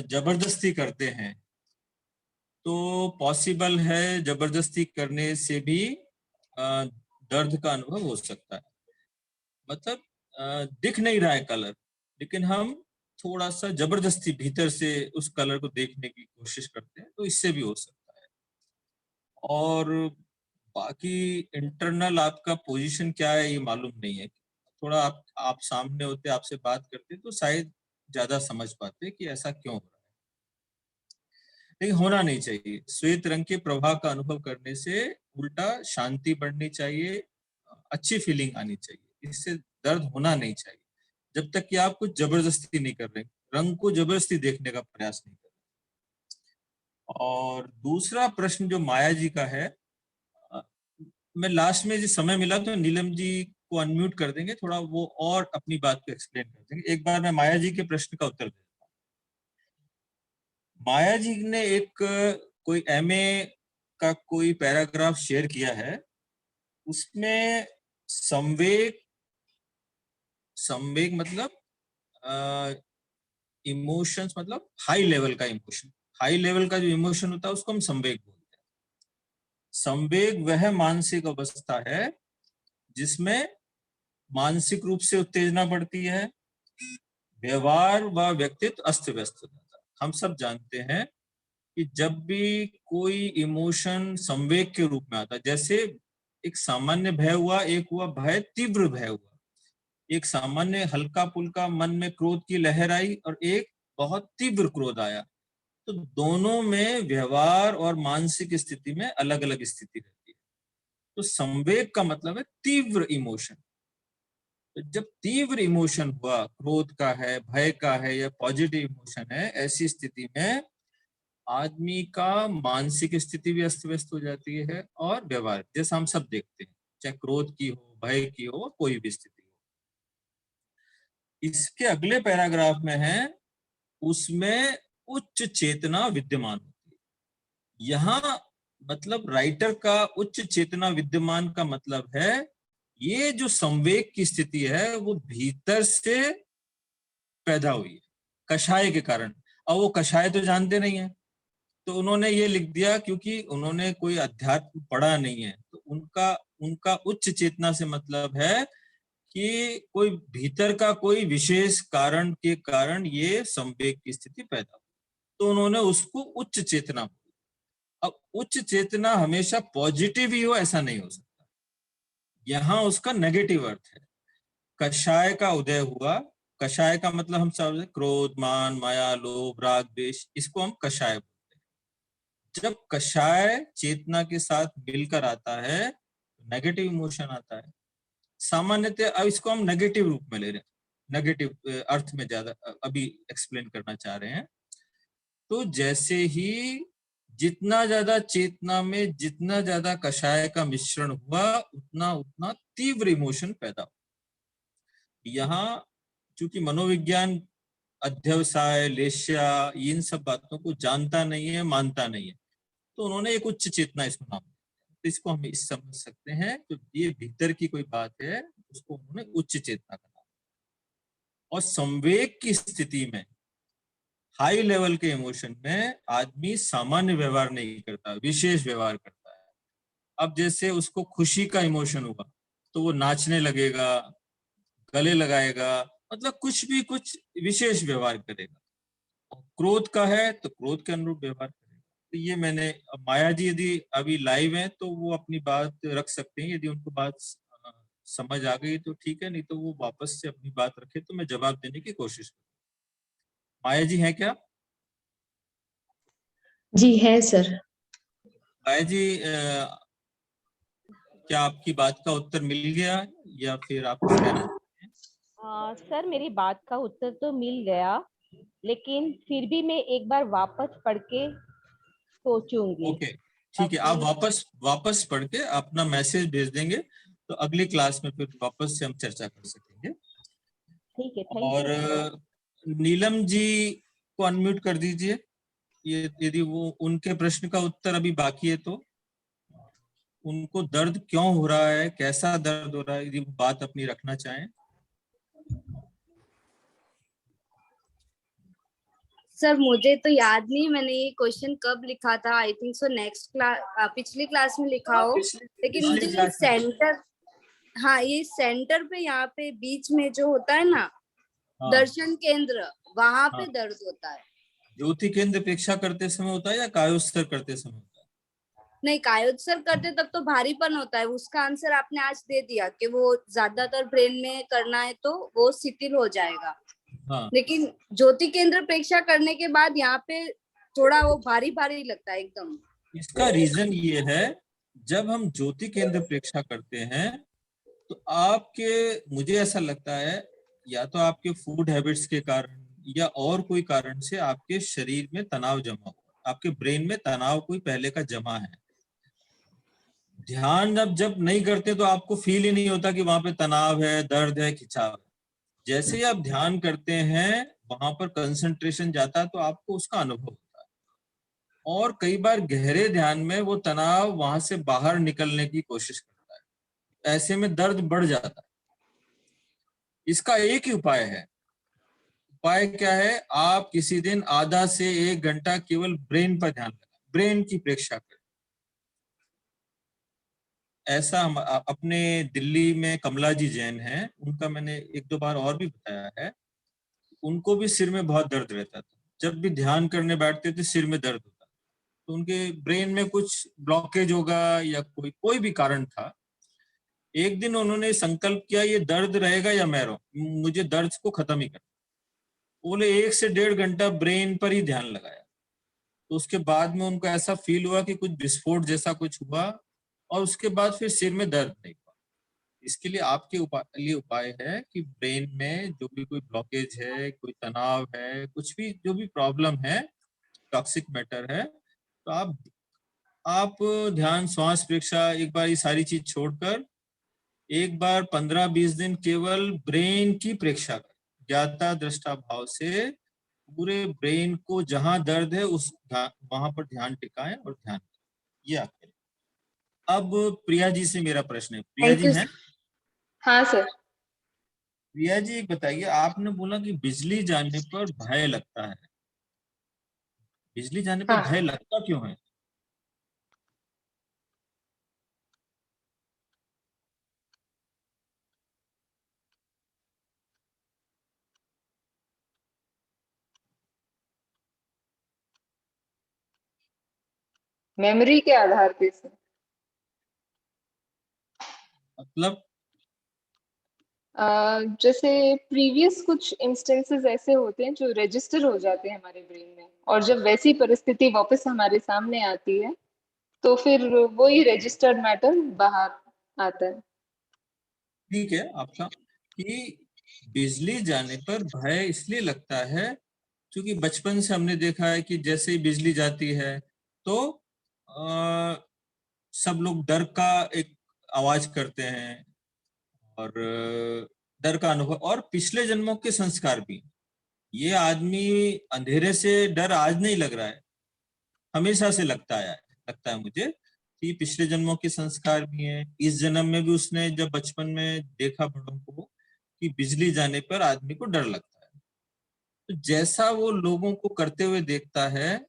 जबरदस्ती करते हैं तो पॉसिबल है जबरदस्ती करने से भी दर्द का अनुभव हो सकता है। मतलब दिख नहीं रहा है कलर, लेकिन हम थोड़ा सा जबरदस्ती भीतर से उस कलर को देखने की कोशिश करते हैं, तो इससे भी हो सकता है। और बाकी इंटरनल आपका पोजीशन क्या है ये मालूम नहीं है। थोड़ा आप सामने होते, आपसे बात करते तो शायद ज्यादा समझ पाते कि ऐसा क्यों हो रहा है। लेकिन होना नहीं चाहिए। श्वेत रंग के प्रवाह का अनुभव करने से उल्टा शांति बढ़नी चाहिए, अच्छी फीलिंग आनी चाहिए, इससे दर्द होना नहीं चाहिए जब तक कि आप कुछ जबरदस्ती नहीं कर रहे, रंग को जबरदस्ती देखने का प्रयास नहीं कर रहे। और दूसरा प्रश्न जो माया जी का है, मैं लास्ट में जो समय मिला तो नीलम जी को अनम्यूट कर देंगे, थोड़ा वो और अपनी बात को एक्सप्लेन कर देंगे। एक बार मैं माया जी के प्रश्न का उत्तर देता हूँ। माया जी ने एक कोई एमए का कोई पैराग्राफ शेयर किया है, उसमें संवेग संवेग मतलब इमोशंस, मतलब हाई लेवल का इमोशन, हाई लेवल का जो इमोशन होता है उसको हम संवेग बोलते हैं। संवेग वह मानसिक अवस्था है जिसमें मानसिक रूप से उत्तेजना बढ़ती है, व्यवहार व व्यक्तित्व अस्त व्यस्त हो जाता है। हम सब जानते हैं कि जब भी कोई इमोशन संवेग के रूप में आता है, जैसे एक सामान्य भय हुआ, एक हुआ भय, तीव्र भय हुआ, एक सामान्य हल्का पुल्का मन में क्रोध की लहर आई और एक बहुत तीव्र क्रोध आया, तो दोनों में व्यवहार और मानसिक स्थिति में अलग अलग स्थिति रहती है। तो संवेग का मतलब है तीव्र इमोशन। तो जब तीव्र इमोशन हुआ, क्रोध का है, भय का है या पॉजिटिव इमोशन है, ऐसी स्थिति में आदमी का मानसिक स्थिति भी अस्त व्यस्त हो जाती है और व्यवहार, जैसा हम सब देखते हैं, चाहे क्रोध की हो, भय की हो, कोई भी स्थिति हो। इसके अगले पैराग्राफ में है, उसमें उच्च चेतना विद्यमान होती है। यहाँ मतलब राइटर का उच्च चेतना विद्यमान का मतलब है ये जो संवेग की स्थिति है वो भीतर से पैदा हुई है कषाय के कारण। और वो कषाय तो जानते नहीं है, तो उन्होंने ये लिख दिया क्योंकि उन्होंने कोई अध्यात्म पढ़ा नहीं है। तो उनका उनका उच्च चेतना से मतलब है कि कोई भीतर का कोई विशेष कारण के कारण ये संवेग की स्थिति पैदा हुई, तो उन्होंने उसको उच्च चेतना बोला। अब उच्च चेतना हमेशा पॉजिटिव ही हो ऐसा नहीं हो सकता, यहाँ उसका नेगेटिव अर्थ है। कषाय का उदय हुआ, कषाय का मतलब हम समझे क्रोध, मान, माया, लोभ, राग, द्वेष, इसको हम कषाय बोलते हैं। जब कषाय चेतना के साथ मिलकर आता है नेगेटिव इमोशन आता है। सामान्यतः अब इसको हम नेगेटिव रूप में ले रहे हैं, नेगेटिव अर्थ में ज्यादा अभी एक्सप्लेन करना चाह रहे हैं। तो जैसे ही जितना ज्यादा चेतना में जितना ज्यादा कषाय का मिश्रण हुआ, उतना उतना तीव्र इमोशन पैदा हुआ। यहाँ चूंकि मनोविज्ञान अध्यवसाय, लेश्या, इन सब बातों को जानता नहीं है, मानता नहीं है, तो उन्होंने एक उच्च चेतना इसको नाम दिया। तो इसको हम इस समझ सकते हैं, तो ये भीतर की कोई बात है, उसको उन्होंने उच्च चेतना का नाम। और संवेग की स्थिति में, हाई लेवल के इमोशन में आदमी सामान्य व्यवहार नहीं करता, विशेष व्यवहार करता है। अब जैसे उसको खुशी का इमोशन हुआ तो वो नाचने लगेगा, गले लगाएगा, मतलब कुछ भी कुछ विशेष व्यवहार करेगा। क्रोध का है तो क्रोध के अनुरूप व्यवहार करेगा। तो ये मैंने, माया जी यदि अभी लाइव हैं तो वो अपनी बात रख सकते हैं, यदि उनको बात समझ आ गई तो ठीक है, नहीं तो वो वापस से अपनी बात रखे तो मैं जवाब देने की कोशिश करूँ। माया जी हैं क्या? जी है सर। भाई जी, क्या आपकी बात का उत्तर मिल गया या फिर आप कुछ कहना? सर मेरी बात का उत्तर तो मिल गया, लेकिन फिर भी मैं एक बार वापस पढ़ के सोचूंगी। ओके, ठीक है, आप वापस पढ़ के अपना मैसेज भेज देंगे तो अगली क्लास में फिर वापस से हम चर्चा कर सकेंगे। ठीक है, थैंक और यू। नीलम जी को अनम्यूट कर दीजिए, ये यदि वो उनके प्रश्न का उत्तर अभी बाकी है तो उनको दर्द क्यों हो रहा है, कैसा दर्द हो रहा है, यदि वो बात अपनी रखना चाहें। सर मुझे तो याद नहीं मैंने ये क्वेश्चन कब लिखा था, I think so next class, पिछली क्लास में लिखा हो, लेकिन मुझे ये सेंटर, हाँ ये सेंटर पे यहाँ पे बीच में जो होता है ना, हाँ, दर्शन केंद्र, वहां पे हाँ। दर्द होता है। ज्योति केंद्र अपेक्षा करते समय होता है या कायोत्सर्ग करते समय होता है? नहीं, कायोत्सर्ग करते तब तो भारीपन होता है, उसका आंसर आपने आज दे दिया कि वो ज्यादातर ब्रेन में करना है तो वो शिथिल हो जाएगा। हाँ, लेकिन ज्योति केंद्र प्रेक्षा करने के बाद यहाँ पे थोड़ा वो भारी भारी लगता है एकदम। इसका रीजन ये है, जब हम ज्योति केंद्र प्रेक्षा करते हैं तो आपके, मुझे ऐसा लगता है, या तो आपके फूड हैबिट्स के कारण या और कोई कारण से आपके शरीर में तनाव जमा हुआ, आपके ब्रेन में तनाव कोई पहले का जमा है। ध्यान अब जब नहीं करते तो आपको फील ही नहीं होता कि वहां पे तनाव है, दर्द है, खिंचाव है। जैसे ही आप ध्यान करते हैं वहां पर कंसंट्रेशन जाता है तो आपको उसका अनुभव होता है, और कई बार गहरे ध्यान में वो तनाव वहां से बाहर निकलने की कोशिश करता है, ऐसे में दर्द बढ़ जाता है। इसका एक ही उपाय है। उपाय क्या है? आप किसी दिन आधा से 1 घंटा केवल ब्रेन पर ध्यान लगाएं, ब्रेन की प्रेक्षा करें। ऐसा हम अपने दिल्ली में कमला जी जैन हैं, उनका मैंने 1-2 बार और भी बताया है। उनको भी सिर में बहुत दर्द रहता था, जब भी ध्यान करने बैठते थे सिर में दर्द होता, तो उनके ब्रेन में कुछ ब्लॉकेज होगा या कोई भी कारण था। एक दिन उन्होंने संकल्प किया, ये दर्द रहेगा या मैं रहूं, मुझे दर्द को खत्म ही करना। बोले 1 से 1.5 घंटा ब्रेन पर ही ध्यान लगाया, तो उसके बाद में उनको ऐसा फील हुआ कि कुछ विस्फोट जैसा कुछ हुआ, और उसके बाद फिर सिर में दर्द नहीं हुआ। इसके लिए आपके लिए उपाय है कि ब्रेन में जो भी कोई ब्लॉकेज है, कोई तनाव है, कुछ भी जो भी प्रॉब्लम है, टॉक्सिक मैटर है, तो आप ध्यान, श्वास प्रेक्षा, एक बार ये सारी चीज छोड़कर एक बार 15-20 दिन केवल ब्रेन की प्रेक्षा करें, ज्ञाता दृष्टा भाव से पूरे ब्रेन को जहां दर्द है उस वहां पर ध्यान टिकाएं और ध्यान करें। ये आप करें। अब प्रिया जी से मेरा प्रश्न है। प्रिया थैंक जी यू। हैं? हाँ सर। प्रिया जी एक बताइए, आपने बोला कि बिजली जाने पर भय लगता है, बिजली जाने पर भय हाँ, लगता क्यों है? मेमोरी के आधार पे सर। मतलब जैसे प्रीवियस कुछ इंस्टेंसेस ऐसे होते हैं जो रजिस्टर हो जाते हैं हमारे ब्रेन में, और जब वैसी परिस्थिति वापस हमारे सामने आती है तो फिर वही रजिस्टर्ड मैटर बाहर आता है। ठीक है आपका, कि बिजली जाने पर भय इसलिए लगता है क्योंकि बचपन से हमने देखा है कि जैसे ही बिजली जाती है तो आ, सब लोग डर का एक आवाज करते हैं, और डर का अनुभव, और पिछले जन्मों के संस्कार भी। ये आदमी अंधेरे से डर आज नहीं लग रहा है, हमेशा से लगता है मुझे कि पिछले जन्मों के संस्कार भी हैं। इस जन्म में भी उसने जब बचपन में देखा बड़ों को कि बिजली जाने पर आदमी को डर लगता है, तो जैसा वो लोगों को करते हुए देखता है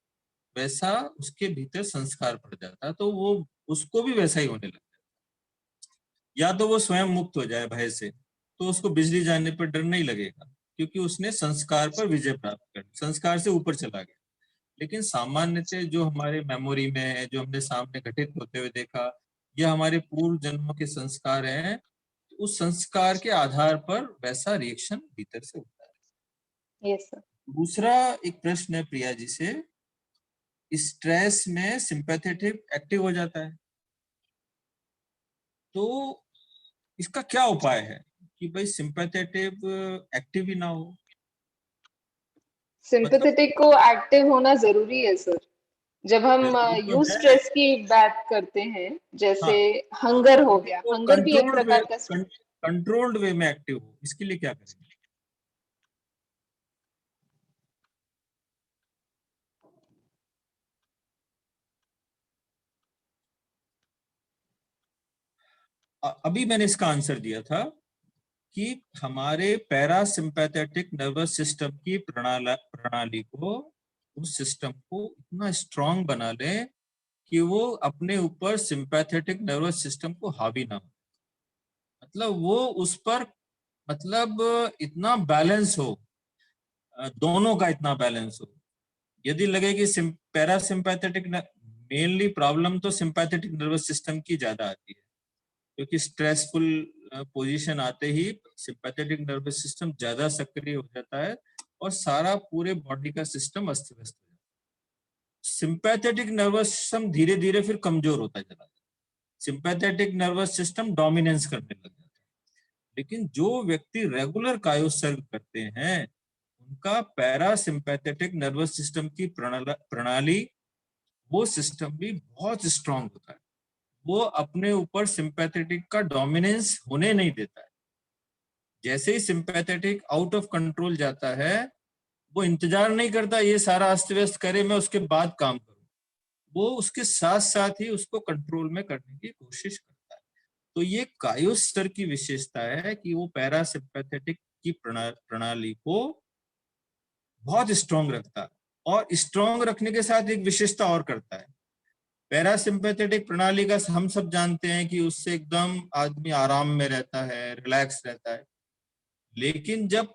वैसा उसके भीतर संस्कार पड़ जाता है, तो वो उसको भी वैसा ही होने लगता है। या तो वो स्वयं मुक्त हो जाए भय से, तो उसको बिजली जाने पर डर नहीं लगेगा, क्योंकि उसने संस्कार पर विजय प्राप्त कर, संस्कार से ऊपर चला गया। लेकिन सामान्यतः जो हमारे मेमोरी में है, जो हमने सामने घटित होते हुए देखा, या हमारे पूर्व जन्मों के संस्कार हैं, उस संस्कार के आधार पर वैसा रिएक्शन भीतर से होता है। Yes sir. दूसरा एक प्रश्न है प्रिया जी से, स्ट्रेस में सिंपैथेटिक एक्टिव हो जाता है। तो इसका क्या उपाय है कि भाई सिंपैथेटिक एक्टिव ही ना हो? मतलब सिंपैथेटिक को एक्टिव होना जरूरी है सर। जब हम जरूरी तो यूज है। स्ट्रेस की बात करते हैं, जैसे हाँ, हंगर हो गया, तो हंगर भी एक प्रकार का कंट्रोल्ड वे में एक्टिव हो, इसके लिए क्या करेंगे? अभी मैंने इसका आंसर दिया था कि हमारे पैरासिम्पैथेटिक नर्वस सिस्टम की प्रणाली को, उस सिस्टम को इतना स्ट्रांग बना लें कि वो अपने ऊपर सिंपैथेटिक नर्वस सिस्टम को हावी ना हो। मतलब वो उस पर, मतलब इतना बैलेंस हो, दोनों का इतना बैलेंस हो। यदि लगे कि पैरासिम्पैथेटिक, मेनली प्रॉब्लम तो सिंपैथेटिक नर्वस सिस्टम की ज्यादा आती है, क्योंकि स्ट्रेसफुल पोजीशन आते ही सिंपैथेटिक नर्वस सिस्टम ज्यादा सक्रिय हो जाता है और सारा पूरे बॉडी का सिस्टम अस्त व्यस्त हो जाता है। सिंपैथेटिक नर्वस सिस्टम धीरे धीरे फिर कमजोर होता चला जाता है, सिंपैथेटिक नर्वस सिस्टम डोमिनेंस करने लग जाता है। लेकिन जो व्यक्ति रेगुलर कायोसर्ग करते हैं, उनका पैरासिम्पैथेटिक नर्वस सिस्टम की प्रणाली, वो सिस्टम भी बहुत स्ट्रांग होता है। वो अपने ऊपर सिंपैथेटिक का डोमिनेंस होने नहीं देता है। जैसे ही सिंपैथेटिक आउट ऑफ कंट्रोल जाता है, वो इंतजार नहीं करता ये सारा अस्त व्यस्त करे, मैं उसके बाद काम करूं। वो उसके साथ साथ ही उसको कंट्रोल में करने की कोशिश करता है। तो ये कायोस्टर की विशेषता है कि वो पैरासिम्पैथेटिक की प्रणाली को बहुत स्ट्रांग रखता है, और स्ट्रांग रखने के साथ एक विशेषता और करता है। पैरासिम्पैथेटिक प्रणाली का हम सब जानते हैं कि उससे एकदम आदमी आराम में रहता है, रिलैक्स रहता है। लेकिन जब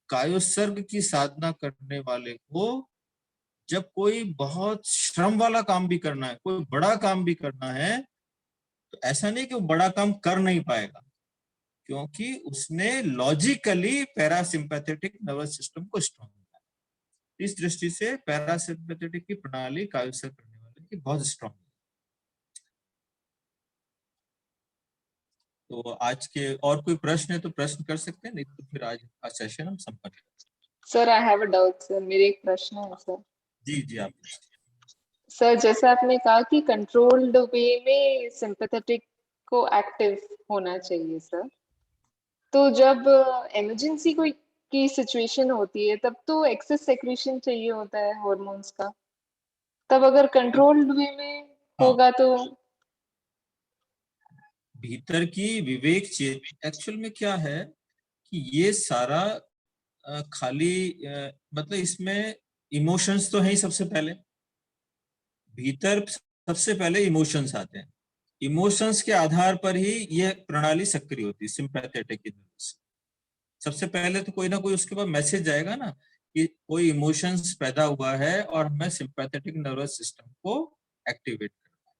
कायोसर्ग की साधना करने वाले को जब कोई बहुत श्रम वाला काम भी करना है, कोई बड़ा काम भी करना है, तो ऐसा नहीं कि वो बड़ा काम कर नहीं पाएगा, क्योंकि उसने लॉजिकली पैरासिम्पैथेटिक नर्वस सिस्टम को स्ट्रांग किया। इस दृष्टि से पैरासिम्पैथेटिक की प्रणाली कायोसर्ग करने वाले की बहुत स्ट्रांग है। तो आज के और कोई प्रश्न है तो प्रश्न कर सकते हैं, नहीं तो फिर आज का सेशन हम संपन्न करें। Sir I have a doubt sir, मेरे एक प्रश्न है सर। जी जी, आप सर जैसा आपने कहा कि कंट्रोल्ड वे में सिंपैथेटिक को एक्टिव होना चाहिए सर, तो जब इमरजेंसी कोई की सिचुएशन होती है तब तो एक्सेस सेक्रेशन चाहिए होता है हार्मोन्स का, तब अगर कंट्रोल्ड वे में हाँ, होगा तो भीतर की विवेक चेत एक्चुअल में क्या है कि ये सारा खाली मतलब इसमें इमोशंस तो है ही। सबसे पहले भीतर सबसे पहले इमोशंस आते हैं, इमोशंस के आधार पर ही यह प्रणाली सक्रिय होती है, सिंपैथेटिक नर्वस। सबसे पहले तो कोई ना कोई उसके पास मैसेज जाएगा ना कि कोई इमोशंस पैदा हुआ है और हमें सिंपैथेटिक नर्वस सिस्टम को एक्टिवेट करना है।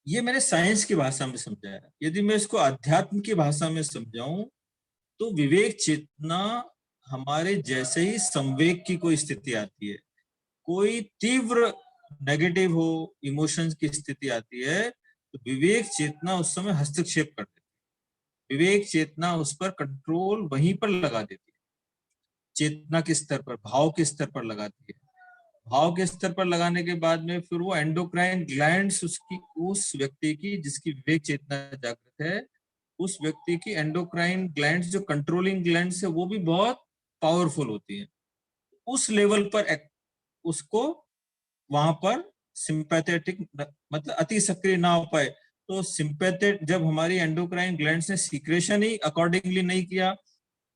ये मैंने साइंस की भाषा में समझाया। यदि मैं इसको अध्यात्म की भाषा में समझाऊं तो विवेक चेतना हमारे जैसे ही संवेग की कोई स्थिति आती है, कोई तीव्र नेगेटिव हो इमोशंस की स्थिति आती है, तो विवेक चेतना उस समय हस्तक्षेप कर देती है। विवेक चेतना उस पर कंट्रोल वहीं पर लगा देती है, चेतना के स्तर पर, भाव के स्तर पर लगाती है। भाव के स्तर पर लगाने के बाद में फिर वो एंडोक्राइन ग्लैंड्स उसकी, उस व्यक्ति की जिसकी विवेक चेतना जागृत है, उस व्यक्ति की एंडोक्राइन ग्लैंड्स जो कंट्रोलिंग ग्लैंड्स है वो भी बहुत पावरफुल होती है। उस लेवल पर उसको वहां पर सिंपैथेटिक मतलब अति सक्रिय ना हो पाए। तो सिंपैथेटिक जब हमारी एंडोक्राइन ग्लैंड्स ने सीक्रेशन ही अकॉर्डिंगली नहीं किया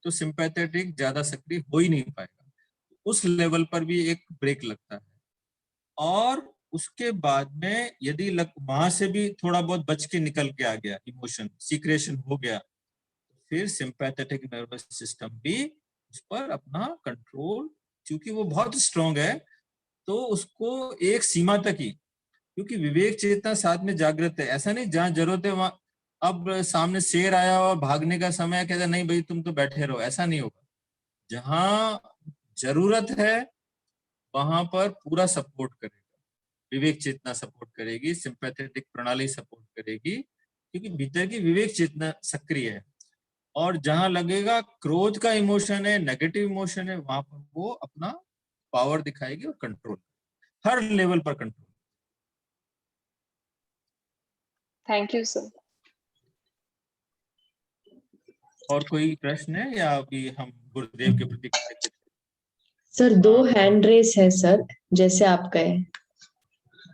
तो सिंपैथेटिक ज्यादा सक्रिय हो ही नहीं पाएगा। उस लेवल पर भी एक ब्रेक लगता है। और उसके बाद में यदि वहां से भी थोड़ा बहुत बच के निकल के आ गया, इमोशन सीक्रेशन हो गया, तो फिर सिंपैथेटिक नर्वस सिस्टम भी उस पर अपना कंट्रोल, क्योंकि वो बहुत स्ट्रांग है, तो उसको एक सीमा तक ही, क्योंकि विवेक चेतना साथ में जागृत है। ऐसा नहीं जहां जरूरत है वहां, अब सामने शेर आया और भागने का समय कहता नहीं भाई तुम तो बैठे रहो, ऐसा नहीं होगा। जहां जरूरत है वहां पर पूरा सपोर्ट करेगा, विवेक चेतना सपोर्ट करेगी, सिंपैथेटिक प्रणाली सपोर्ट करेगी, क्योंकि भीतर की विवेक चेतना सक्रिय है। और जहां लगेगा क्रोध का इमोशन है, नेगेटिव इमोशन है, वहां पर वो अपना पावर दिखाएगी और कंट्रोल, हर लेवल पर कंट्रोल। Thank you sir. और कोई प्रश्न है या अभी हम गुरुदेव के प्रति? सर 2 हैंड रेस है सर, जैसे आप कहे।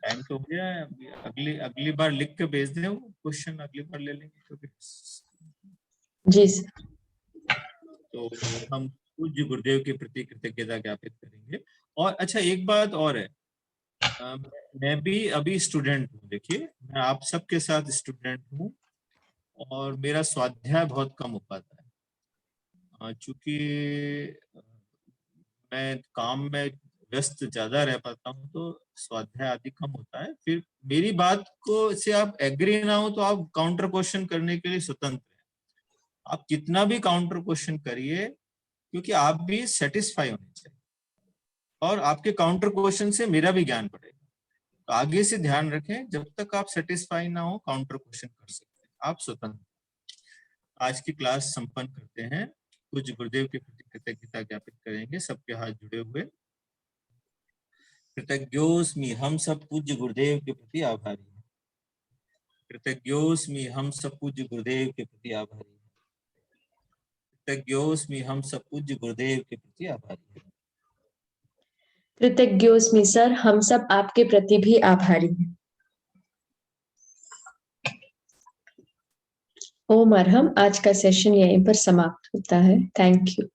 टाइम तो हो गया है, अगली बार लिख के भेज दें, वो क्वेश्चन अगली बार ले लेंगे तो जी सर। तो हम पूज्य गुरुदेव के प्रति कृतज्ञता ज्ञापित करेंगे। और अच्छा, एक बात और है, मैं भी अभी स्टूडेंट हूँ, देखिए मैं आप सबके साथ स्टूडेंट हूँ और मेरा स्वाध्याय बहुत कम हो पाता है, चूंकि मैं काम में व्यस्त ज्यादा रह पाता हूँ तो स्वाध्याय आदि कम होता है। फिर मेरी बात को से आप एग्री ना हो तो आप काउंटर क्वेश्चन करने के लिए स्वतंत्र हैं, आप कितना भी काउंटर क्वेश्चन करिए, क्योंकि आप भी सेटिस्फाई होने चाहिए और आपके काउंटर क्वेश्चन से मेरा भी ज्ञान बढ़ेगा। तो आगे से ध्यान रखें, जब तक आप सेटिस्फाई ना हो काउंटर क्वेश्चन कर सकते हैं, आप स्वतंत्र। आज की क्लास संपन्न करते हैं, पूज्य गुरुदेव के प्रति कृतज्ञता ज्ञापित करेंगे, सबके हाथ जुड़े हुए। कृतज्ञोस्मि, हम सब पूज्य गुरुदेव के प्रति आभारी हैं। कृतज्ञोस्मि, हम सब पूज्य गुरुदेव के प्रति आभारी हैं। कृतज्ञोस्मि, हम सब पूज्य गुरुदेव के प्रति आभारी हैं। कृतज्ञोस्मि सर, हम सब आपके प्रति भी आभारी हैं। ओम अरहम। आज का सेशन यहीं पर समाप्त होता है। Thank you.